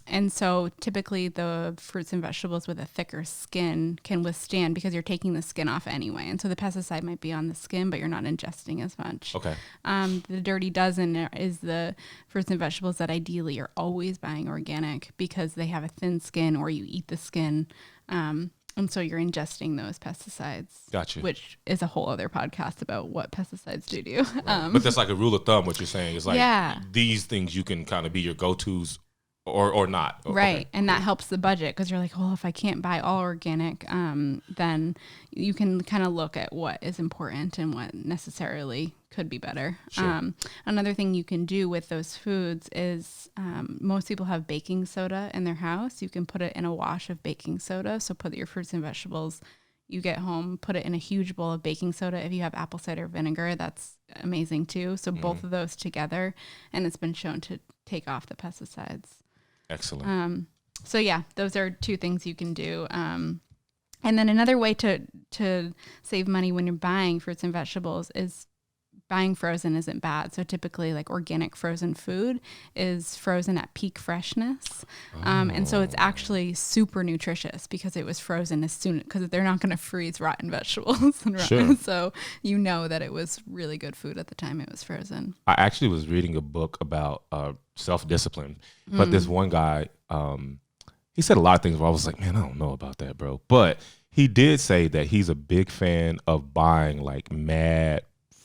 And so typically the fruits and vegetables with a thicker skin can withstand, because you're taking the skin off anyway. And so the pesticide might be on the skin, but you're not ingesting as much. okay. The Dirty Dozen is the fruits and vegetables that ideally you're always buying organic, because they have a thin skin or you eat the skin. And so you're ingesting those pesticides. Gotcha. Which is a whole other podcast about what pesticides do to you. But that's like a rule of thumb, what you're saying is like Yeah. these things you can kind of be your go-tos or not. Right. Okay. And that helps the budget, because you're like, well, if I can't buy all organic, then you can kind of look at what is important and what necessarily could be better. Sure. Another thing you can do with those foods is most people have baking soda in their house. You can put it in a wash of baking soda. So put your fruits and vegetables, you get home, put it in a huge bowl of baking soda. If you have apple cider vinegar, that's amazing too. So both of those together, and it's been shown to take off the pesticides. Excellent. So yeah, those are 2 things you can do. And then another way to save money when you're buying fruits and vegetables is buying frozen isn't bad. So typically like organic frozen food is frozen at peak freshness. And so it's actually super nutritious because it was frozen as soon, because they're not going to freeze rotten vegetables. Sure. So you know that it was really good food at the time it was frozen. I actually was reading a book about self-discipline, but this one guy, he said a lot of things where I was like, man, I don't know about that, bro. But he did say that he's a big fan of buying like mad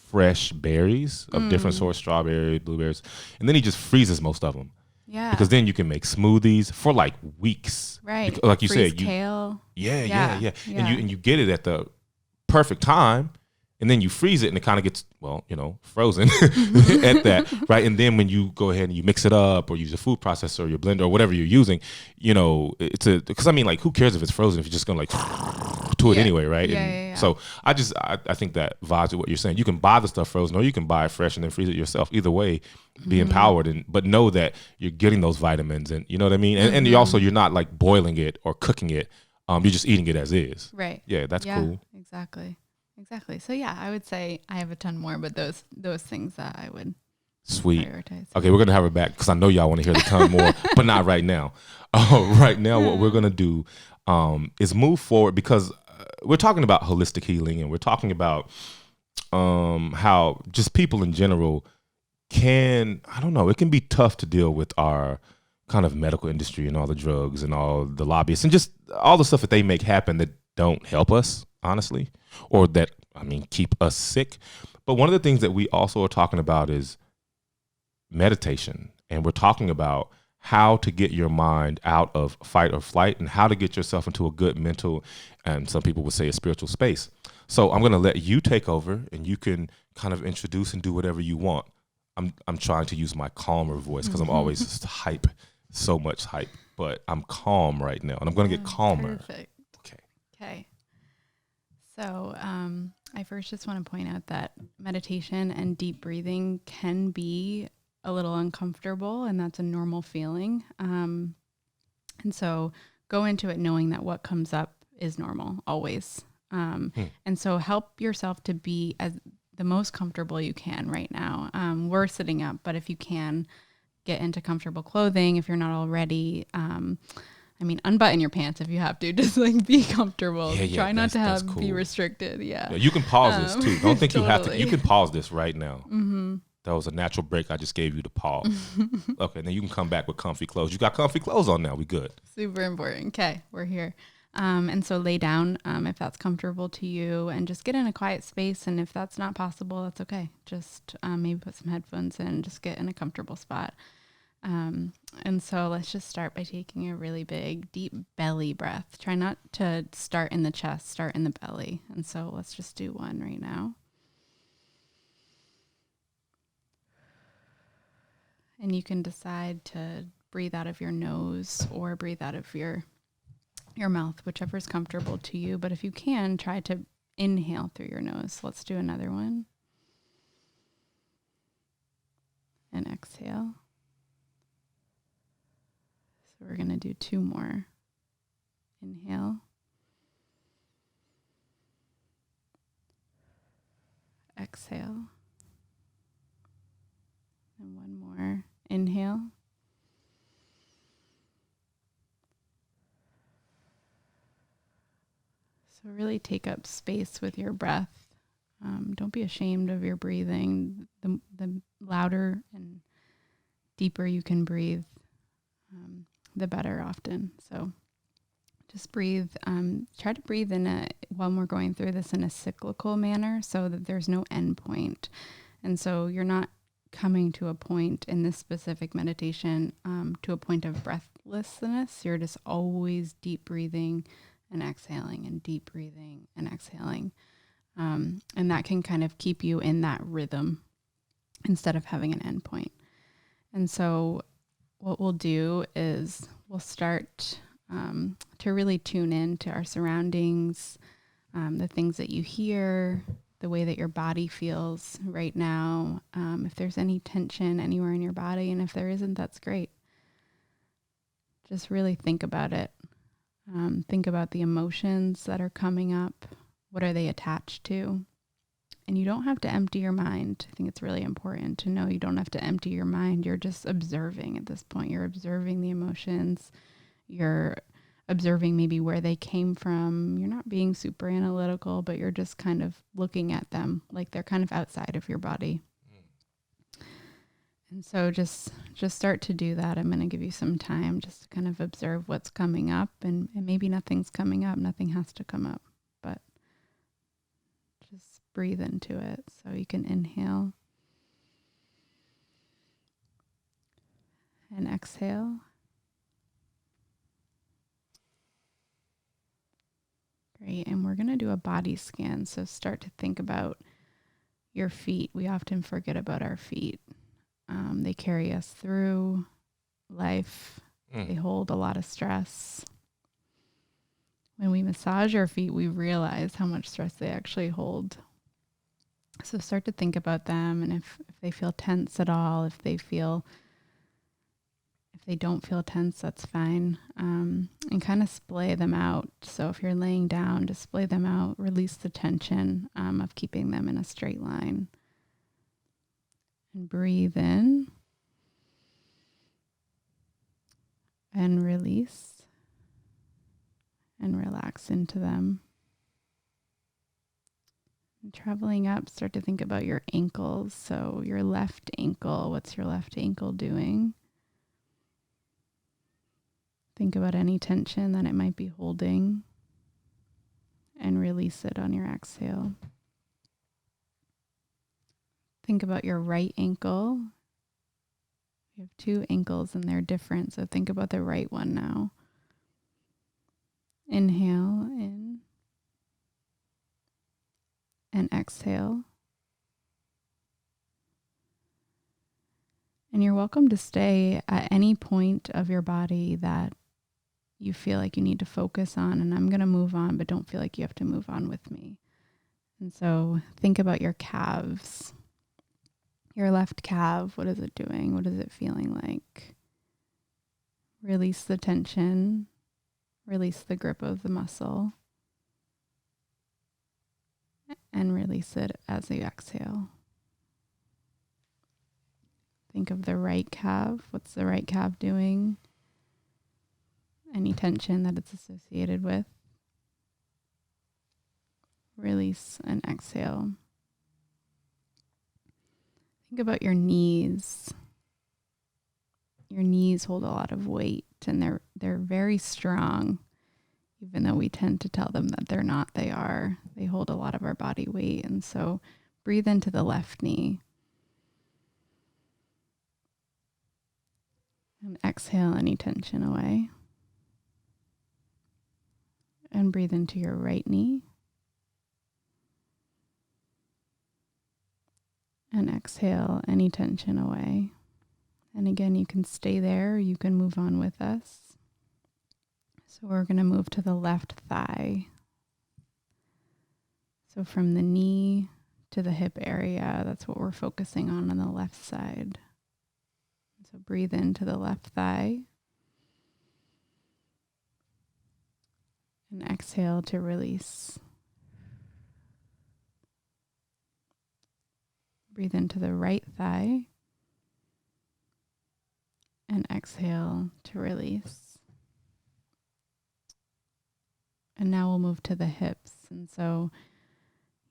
fresh berries of different sorts, strawberries, blueberries, and then he just freezes most of them. Yeah. Because then you can make smoothies for like weeks. Right. Because, like you Freeze said, kale. Yeah. And you get it at the perfect time, and then you freeze it and it kind of gets, well, frozen at that, right? And then when you go ahead and you mix it up or use a food processor or your blender or whatever you're using, because I mean, like, who cares if it's frozen if you're just going to like to it anyway, right? Yeah. So I think that vibes with what you're saying. You can buy the stuff frozen or you can buy it fresh and then freeze it yourself. Either way, be empowered, but know that you're getting those vitamins, and you know what I mean? And you're not like boiling it or cooking it. You're just eating it as is. Right. Yeah, that's cool. Exactly. So yeah, I would say I have a ton more, but those things that I would prioritize. Okay, we're gonna have her back because I know y'all want to hear the ton more, but not right now. Right now, what we're gonna do is move forward, because we're talking about holistic healing, and we're talking about how just people in general it can be tough to deal with our kind of medical industry and all the drugs and all the lobbyists and just all the stuff that they make happen that don't help us, honestly, or that, keep us sick. But one of the things that we also are talking about is meditation. And we're talking about how to get your mind out of fight or flight and how to get yourself into a good mental, and some people would say a spiritual space. So I'm going to let you take over, and you can kind of introduce and do whatever you want. I'm trying to use my calmer voice because I'm always just hype, so much hype, but I'm calm right now, and I'm going to get calmer. Perfect. Okay. So I first just want to point out that meditation and deep breathing can be a little uncomfortable, and that's a normal feeling. And so go into it knowing that what comes up is normal always. And so help yourself to be as the most comfortable you can right now. We're sitting up, but if you can get into comfortable clothing, if you're not already, unbutton your pants if you have to, just like be comfortable. Try not to be restricted. Yeah. You can pause this too. Don't think you have to. You can pause this right now. That was a natural break I just gave you to pause. Okay, then you can come back with comfy clothes. You got comfy clothes on now. We good. Super important. Okay, we're here. And so lay down if that's comfortable to you, and just get in a quiet space. And if that's not possible, that's okay. Just maybe put some headphones in and just get in a comfortable spot. And so let's just start by taking a really big, deep belly breath. Try not to start in the chest, start in the belly. And so let's just do one right now. And you can decide to breathe out of your nose or breathe out of your mouth, whichever is comfortable to you. But if you can, try to inhale through your nose. Let's do another one. And exhale. So we're going to do two more. Inhale. Exhale. And one more. Inhale. So really take up space with your breath. Don't be ashamed of your breathing. The louder and deeper you can breathe, the better often. So just breathe. Try to breathe while we're going through this in a cyclical manner so that there's no end point. And so you're not coming to a point in this specific meditation to a point of breathlessness. You're just always deep breathing and exhaling and deep breathing and exhaling. And that can kind of keep you in that rhythm instead of having an end point. And so what we'll do is we'll start to really tune in to our surroundings, the things that you hear, the way that your body feels right now. If there's any tension anywhere in your body, and if there isn't, that's great. Just really think about it. Think about the emotions that are coming up. What are they attached to? And you don't have to empty your mind. I think it's really important to know you don't have to empty your mind. You're just observing at this point. You're observing the emotions. You're observing maybe where they came from. You're not being super analytical, but you're just kind of looking at them like they're kind of outside of your body. And so just start to do that. I'm going to give you some time just to kind of observe what's coming up, and maybe nothing's coming up. Nothing has to come up, but just breathe into it. So you can inhale and exhale. Great. And we're going to do a body scan. So start to think about your feet. We often forget about our feet. They carry us through life. They hold a lot of stress. When we massage our feet, we realize how much stress they actually hold. So start to think about them, and if they feel tense at all, if they don't feel tense, that's fine. And kind of splay them out. So if you're laying down, just splay them out, release the tension of keeping them in a straight line. And breathe in and release and relax into them. And traveling up, start to think about your ankles. So your left ankle, what's your left ankle doing? Think about any tension that it might be holding and release it on your exhale. Think about your right ankle. You have two ankles and they're different, so think about the right one now. Inhale in and exhale. And you're welcome to stay at any point of your body that you feel like you need to focus on, and I'm going to move on, but don't feel like you have to move on with me. And so think about your calves. Your left calf, what is it doing? What is it feeling like? Release the tension. Release the grip of the muscle. And release it as you exhale. Think of the right calf. What's the right calf doing? Any tension that it's associated with. Release and exhale. Think about your knees. Your knees hold a lot of weight, and they're very strong, even though we tend to tell them that they're not. They are. They hold a lot of our body weight, and so breathe into the left knee. And exhale any tension away. And breathe into your right knee. And exhale any tension away. And again, you can stay there. You can move on with us. So we're going to move to the left thigh. So from the knee to the hip area, that's what we're focusing on the left side. So breathe into the left thigh. And exhale to release. Breathe into the right thigh. And exhale to release. And now we'll move to the hips. And so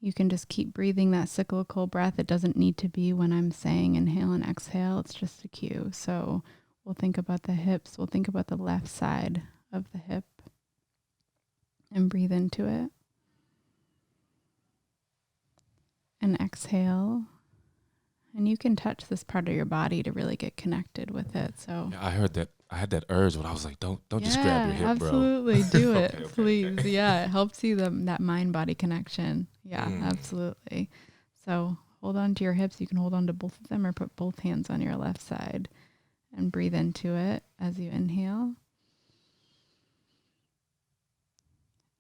you can just keep breathing that cyclical breath. It doesn't need to be when I'm saying inhale and exhale. It's just a cue. So we'll think about the hips. We'll think about the left side of the hip. And breathe into it. And exhale. And you can touch this part of your body to really get connected with it. So yeah, I heard that. I had that urge, but I was like, don't just grab your hip, absolutely. bro. Do it, Okay. please. Yeah, it helps you that mind-body connection. Yeah, absolutely. So hold on to your hips. You can hold on to both of them or put both hands on your left side and breathe into it as you inhale.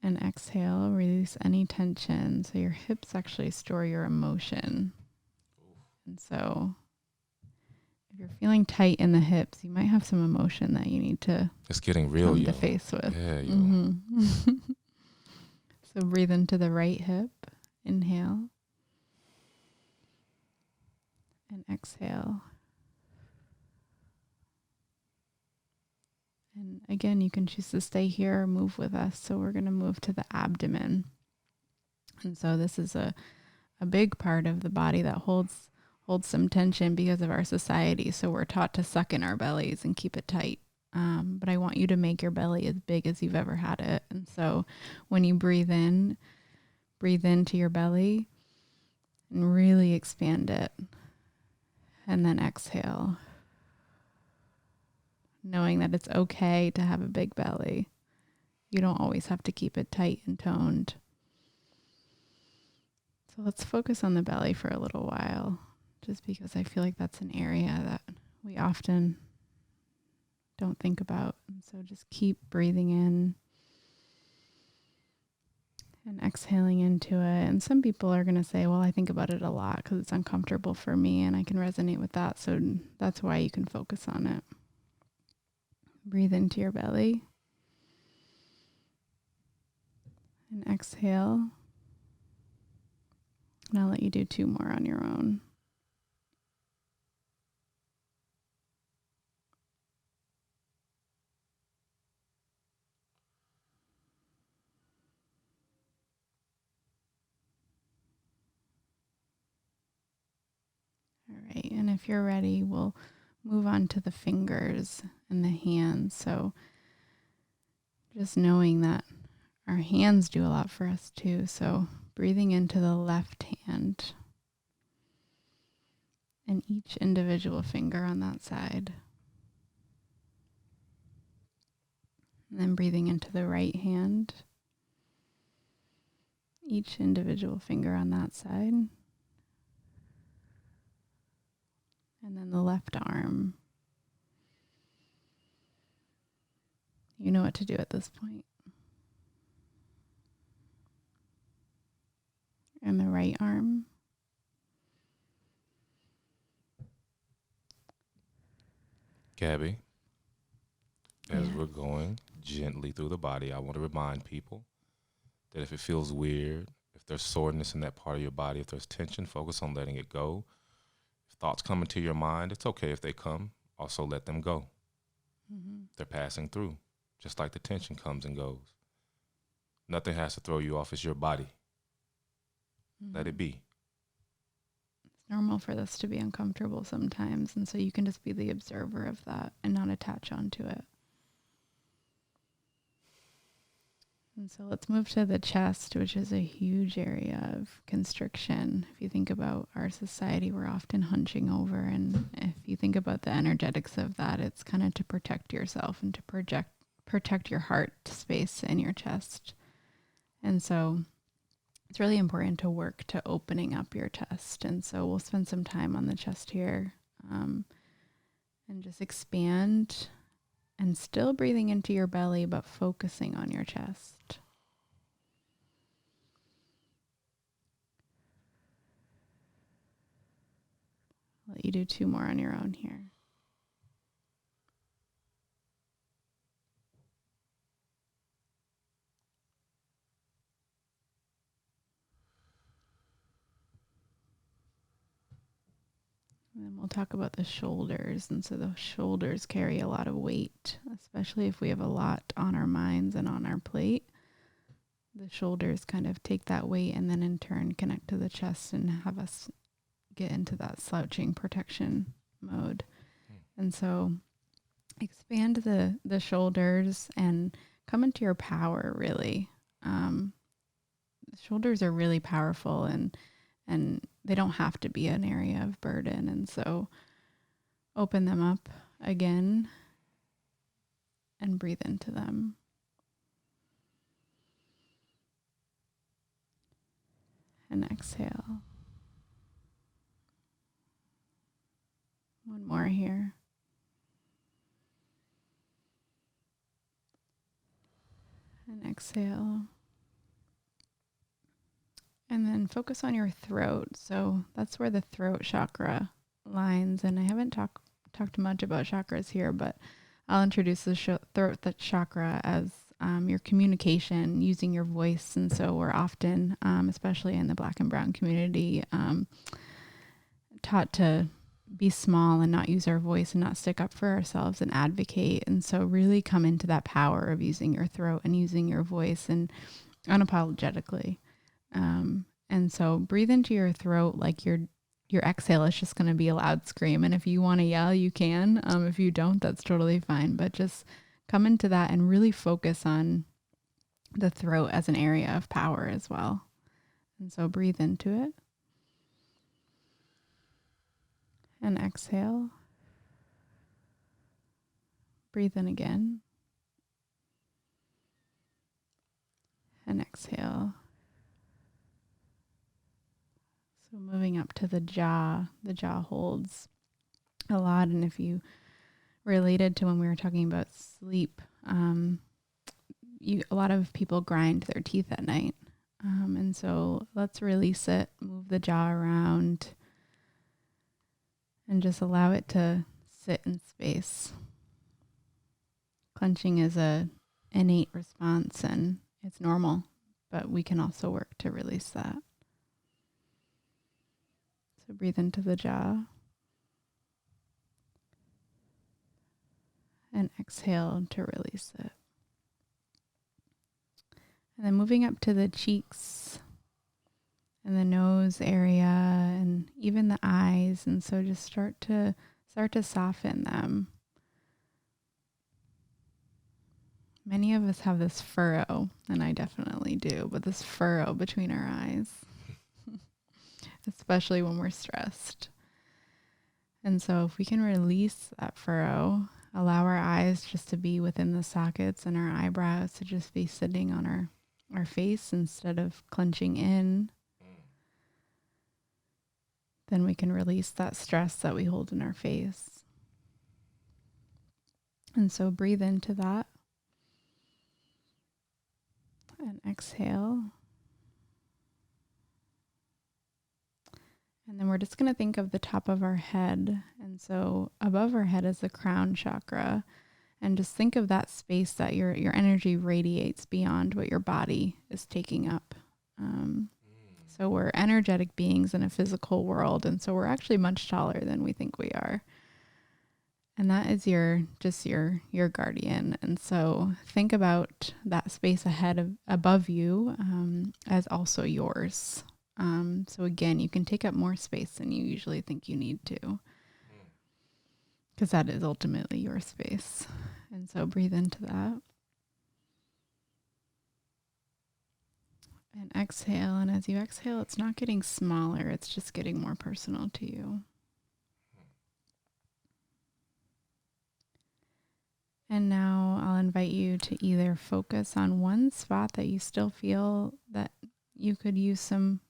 And exhale, release any tension. So your hips actually store your emotion. And so if you're feeling tight in the hips, you might have some emotion that you need to it's getting real, come yo. to face with. Yeah, yo. Mm-hmm. So breathe into the right hip. Inhale. And exhale. And again, you can choose to stay here or move with us. So we're going to move to the abdomen. And so this is a big part of the body that holds some tension because of our society. So we're taught to suck in our bellies and keep it tight. But I want you to make your belly as big as you've ever had it. And so when you breathe into your belly and really expand it. And then exhale, knowing that it's okay to have a big belly. You don't always have to keep it tight and toned. So let's focus on the belly for a little while, just because I feel like that's an area that we often don't think about. And so just keep breathing in and exhaling into it. And some people are going to say, well, I think about it a lot because it's uncomfortable for me, and I can resonate with that. So that's why you can focus on it. Breathe into your belly and exhale. And I'll let you do 2 more on your own. All right, and if you're ready, we'll move on to the fingers and the hands. So just knowing that our hands do a lot for us too. So breathing into the left hand and each individual finger on that side. And then breathing into the right hand, each individual finger on that side. And then the left arm. You know what to do at this point. And the right arm. Gabby, as we're going gently through the body, I want to remind people that if it feels weird, if there's soreness in that part of your body, if there's tension, focus on letting it go. If thoughts come into your mind, it's okay if they come. Also let them go. Mm-hmm. They're passing through, just like the tension comes and goes. Nothing has to throw you off. It's your body. Mm-hmm. Let it be. It's normal for this to be uncomfortable sometimes, and so you can just be the observer of that and not attach onto it. And so let's move to the chest, which is a huge area of constriction. If you think about our society, we're often hunching over. And if you think about the energetics of that, it's kind of to protect yourself and to protect your heart space in your chest. And so it's really important to work to opening up your chest. And so we'll spend some time on the chest here and just expand. And still breathing into your belly, but focusing on your chest. I'll let you do 2 more on your own here. And then we'll talk about the shoulders. And so the shoulders carry a lot of weight, especially if we have a lot on our minds and on our plate. The shoulders kind of take that weight and then in turn connect to the chest and have us get into that slouching protection mode. And so expand the shoulders and come into your power, really. The shoulders are really powerful and they don't have to be an area of burden. And so open them up again and breathe into them. And exhale. One more here. And exhale. And then focus on your throat. So that's where the throat chakra lines. And I haven't talked much about chakras here, but I'll introduce the throat chakra as your communication, using your voice. And so we're often, especially in the Black and Brown community, taught to be small and not use our voice and not stick up for ourselves and advocate. And so really come into that power of using your throat and using your voice and unapologetically. And so breathe into your throat like your exhale is just going to be a loud scream. And if you want to yell, you can. If you don't, that's totally fine. But just come into that and really focus on the throat as an area of power as well. And so breathe into it. And exhale. Breathe in again. And exhale. So moving up to the jaw holds a lot. And if you related to when we were talking about sleep, a lot of people grind their teeth at night. And so let's release it, move the jaw around, and just allow it to sit in space. Clenching is a innate response and it's normal, but we can also work to release that. So breathe into the jaw and exhale to release it. And then moving up to the cheeks and the nose area and even the eyes. And so just start to soften them. Many of us have this furrow, and I definitely do, but this furrow between our eyes, especially when we're stressed. And so if we can release that furrow, allow our eyes just to be within the sockets and our eyebrows to just be sitting on our face instead of clenching in, then we can release that stress that we hold in our face. And so breathe into that and exhale. And then we're just going to think of the top of our head. And so above our head is the crown chakra. And just think of that space that your energy radiates beyond what your body is taking up. So we're energetic beings in a physical world. And so we're actually much taller than we think we are. And that is your guardian. And so think about that space above you as also yours. So again, you can take up more space than you usually think you need to, because that is ultimately your space. And so breathe into that. And exhale. And as you exhale, it's not getting smaller. It's just getting more personal to you. And now I'll invite you to either focus on one spot that you still feel that you could use some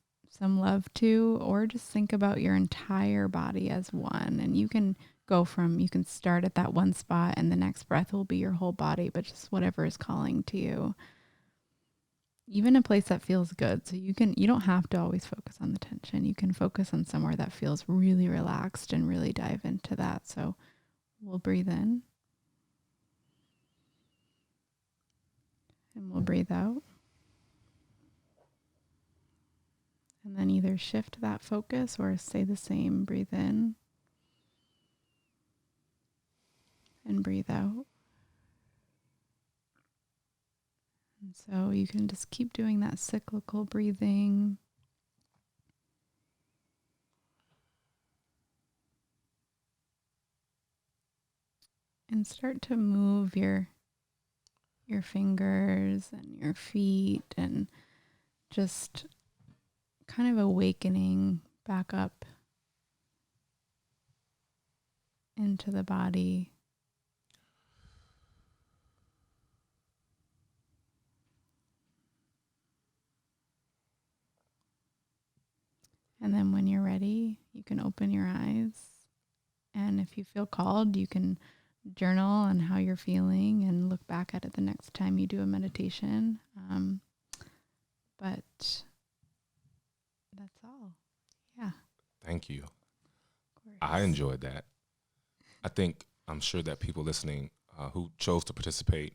love to, or just think about your entire body as one. And you can start at that one spot and the next breath will be your whole body, but just whatever is calling to you. Even a place that feels good. So you don't have to always focus on the tension. You can focus on somewhere that feels really relaxed and really dive into that. So we'll breathe in. And we'll breathe out. And then either shift that focus or stay the same. Breathe in. And breathe out. And so you can just keep doing that cyclical breathing. And start to move your fingers and your feet and just kind of awakening back up into the body. And then when you're ready, you can open your eyes. And if you feel called, you can journal on how you're feeling and look back at it the next time you do a meditation. But that's all. Yeah. Thank you. I enjoyed that. I'm sure that people listening who chose to participate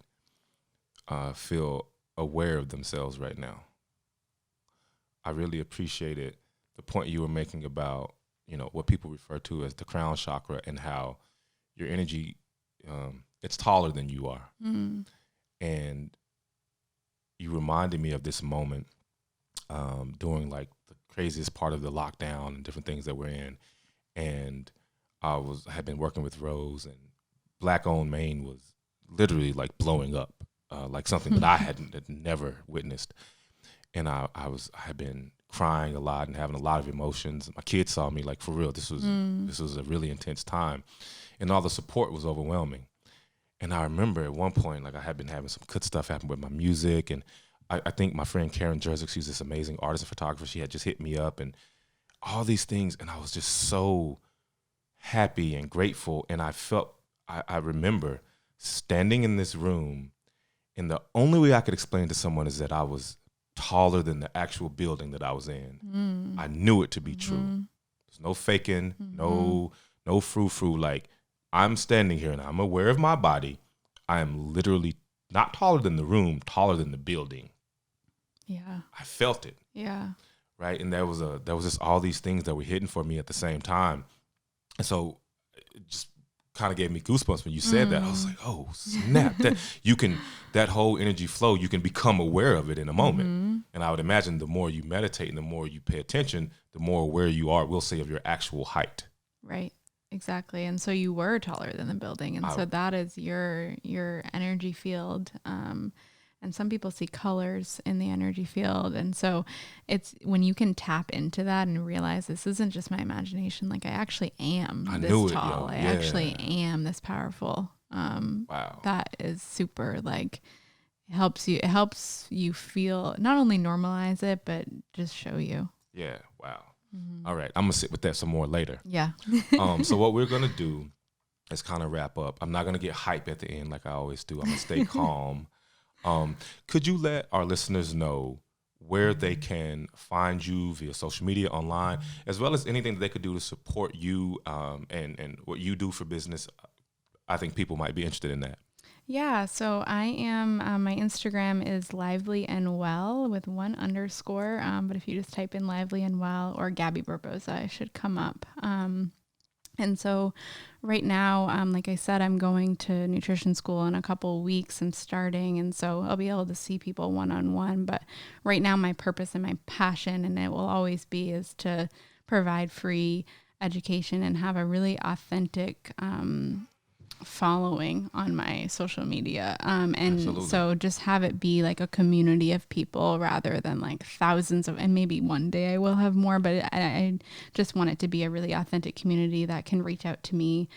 feel aware of themselves right now. I really appreciated the point you were making about what people refer to as the crown chakra, and how your energy, it's taller than you are. Mm. And you reminded me of this moment during like the craziest part of the lockdown and different things that we're in. And I had been working with Rose, and Black owned Maine was literally like blowing up, like something that I had never witnessed. And I had been crying a lot and having a lot of emotions. My kids saw me, like, for real, this was a really intense time, and all the support was overwhelming. And I remember at one point, like, I had been having some good stuff happen with my music, and I think my friend Karen Jerzik, she's this amazing artist and photographer, she had just hit me up, and all these things, and I was just so happy and grateful. And I remember standing in this room, and the only way I could explain to someone is that I was taller than the actual building that I was in. I knew it to be true. There's no faking, no frou-frou. Like, I'm standing here and I'm aware of my body. I am literally not taller than the room, taller than the building. Yeah. I felt it. Yeah. Right. And there was just all these things that were hidden for me at the same time. And so it just kind of gave me goosebumps when you said that. I was like, oh, snap. That whole energy flow, you can become aware of it in a moment. And I would imagine the more you meditate and the more you pay attention, the more aware you are, we'll say, of your actual height. Right. Exactly. And so you were taller than the building. And so that is your energy field. And some people see colors in the energy field. And so it's when you can tap into that and realize this isn't just my imagination. Like, I actually am this tall. I actually am this powerful. Wow. That is super, like, it helps you feel, not only normalize it, but just show you. Yeah. Wow. All right. I'm going to sit with that some more later. Yeah. So what we're going to do is kind of wrap up. I'm not going to get hype at the end like I always do. I'm going to stay calm. Could you let our listeners know where they can find you via social media, online, as well as anything that they could do to support you and what you do for business? I think people might be interested in that. Yeah, so I am, my Instagram is lively and well with 1 underscore. But if you just type in lively and well or Gaby Barboza, it should come up. And so right now, like I said, I'm going to nutrition school in a couple of weeks. I'm starting. And so I'll be able to see people one-on-one. But right now, my purpose and my passion, and it will always be, is to provide free education and have a really authentic following on my social media. And Absolutely. So just have it be like a community of people rather than like thousands of, and maybe one day I will have more, but I just want it to be a really authentic community that can reach out to me.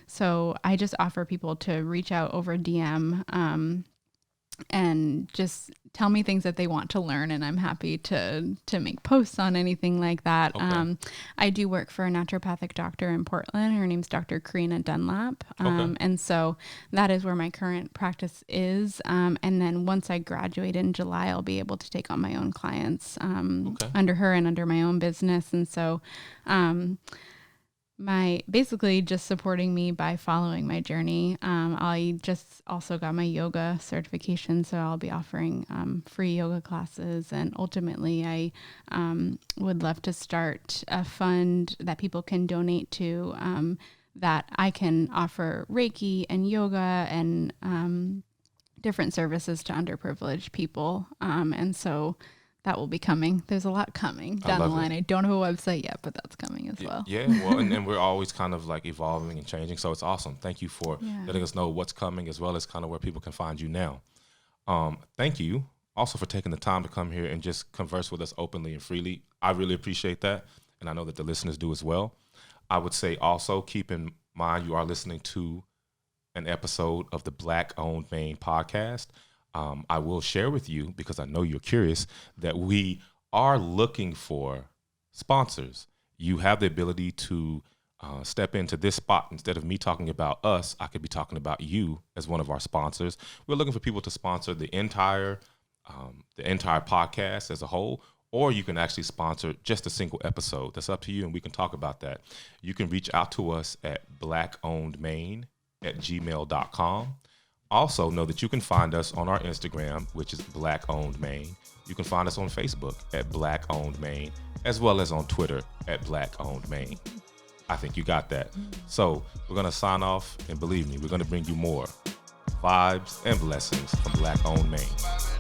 So I just offer people to reach out over DM, and just tell me things that they want to learn. And I'm happy to make posts on anything like that. Okay. I do work for a naturopathic doctor in Portland. Her name's Dr. Karina Dunlap. And so that is where my current practice is. And then once I graduate in July, I'll be able to take on my own clients, under her and under my own business. And so, basically just supporting me by following my journey. I just also got my yoga certification, so I'll be offering free yoga classes. And ultimately, I would love to start a fund that people can donate to, that I can offer Reiki and yoga and different services to underprivileged people. And so that will be coming. There's a lot coming down the line. I don't have a website yet, but that's coming as well. Yeah, well, and we're always kind of like evolving and changing. So it's awesome. Thank you for letting us know what's coming, as well as kind of where people can find you now. Thank you also for taking the time to come here and just converse with us openly and freely. I really appreciate that. And I know that the listeners do as well. I would say also keep in mind you are listening to an episode of the Black Owned Maine podcast. I will share with you, because I know you're curious, that we are looking for sponsors. You have the ability to step into this spot. Instead of me talking about us, I could be talking about you as one of our sponsors. We're looking for people to sponsor the entire podcast as a whole, or you can actually sponsor just a single episode. That's up to you, and we can talk about that. You can reach out to us at blackownedmaine@gmail.com. Also, know that you can find us on our Instagram, which is Black Owned Maine. You can find us on Facebook at Black Owned Maine, as well as on Twitter at Black Owned Maine. I think you got that. So we're going to sign off, and believe me, we're going to bring you more vibes and blessings from Black Owned Maine.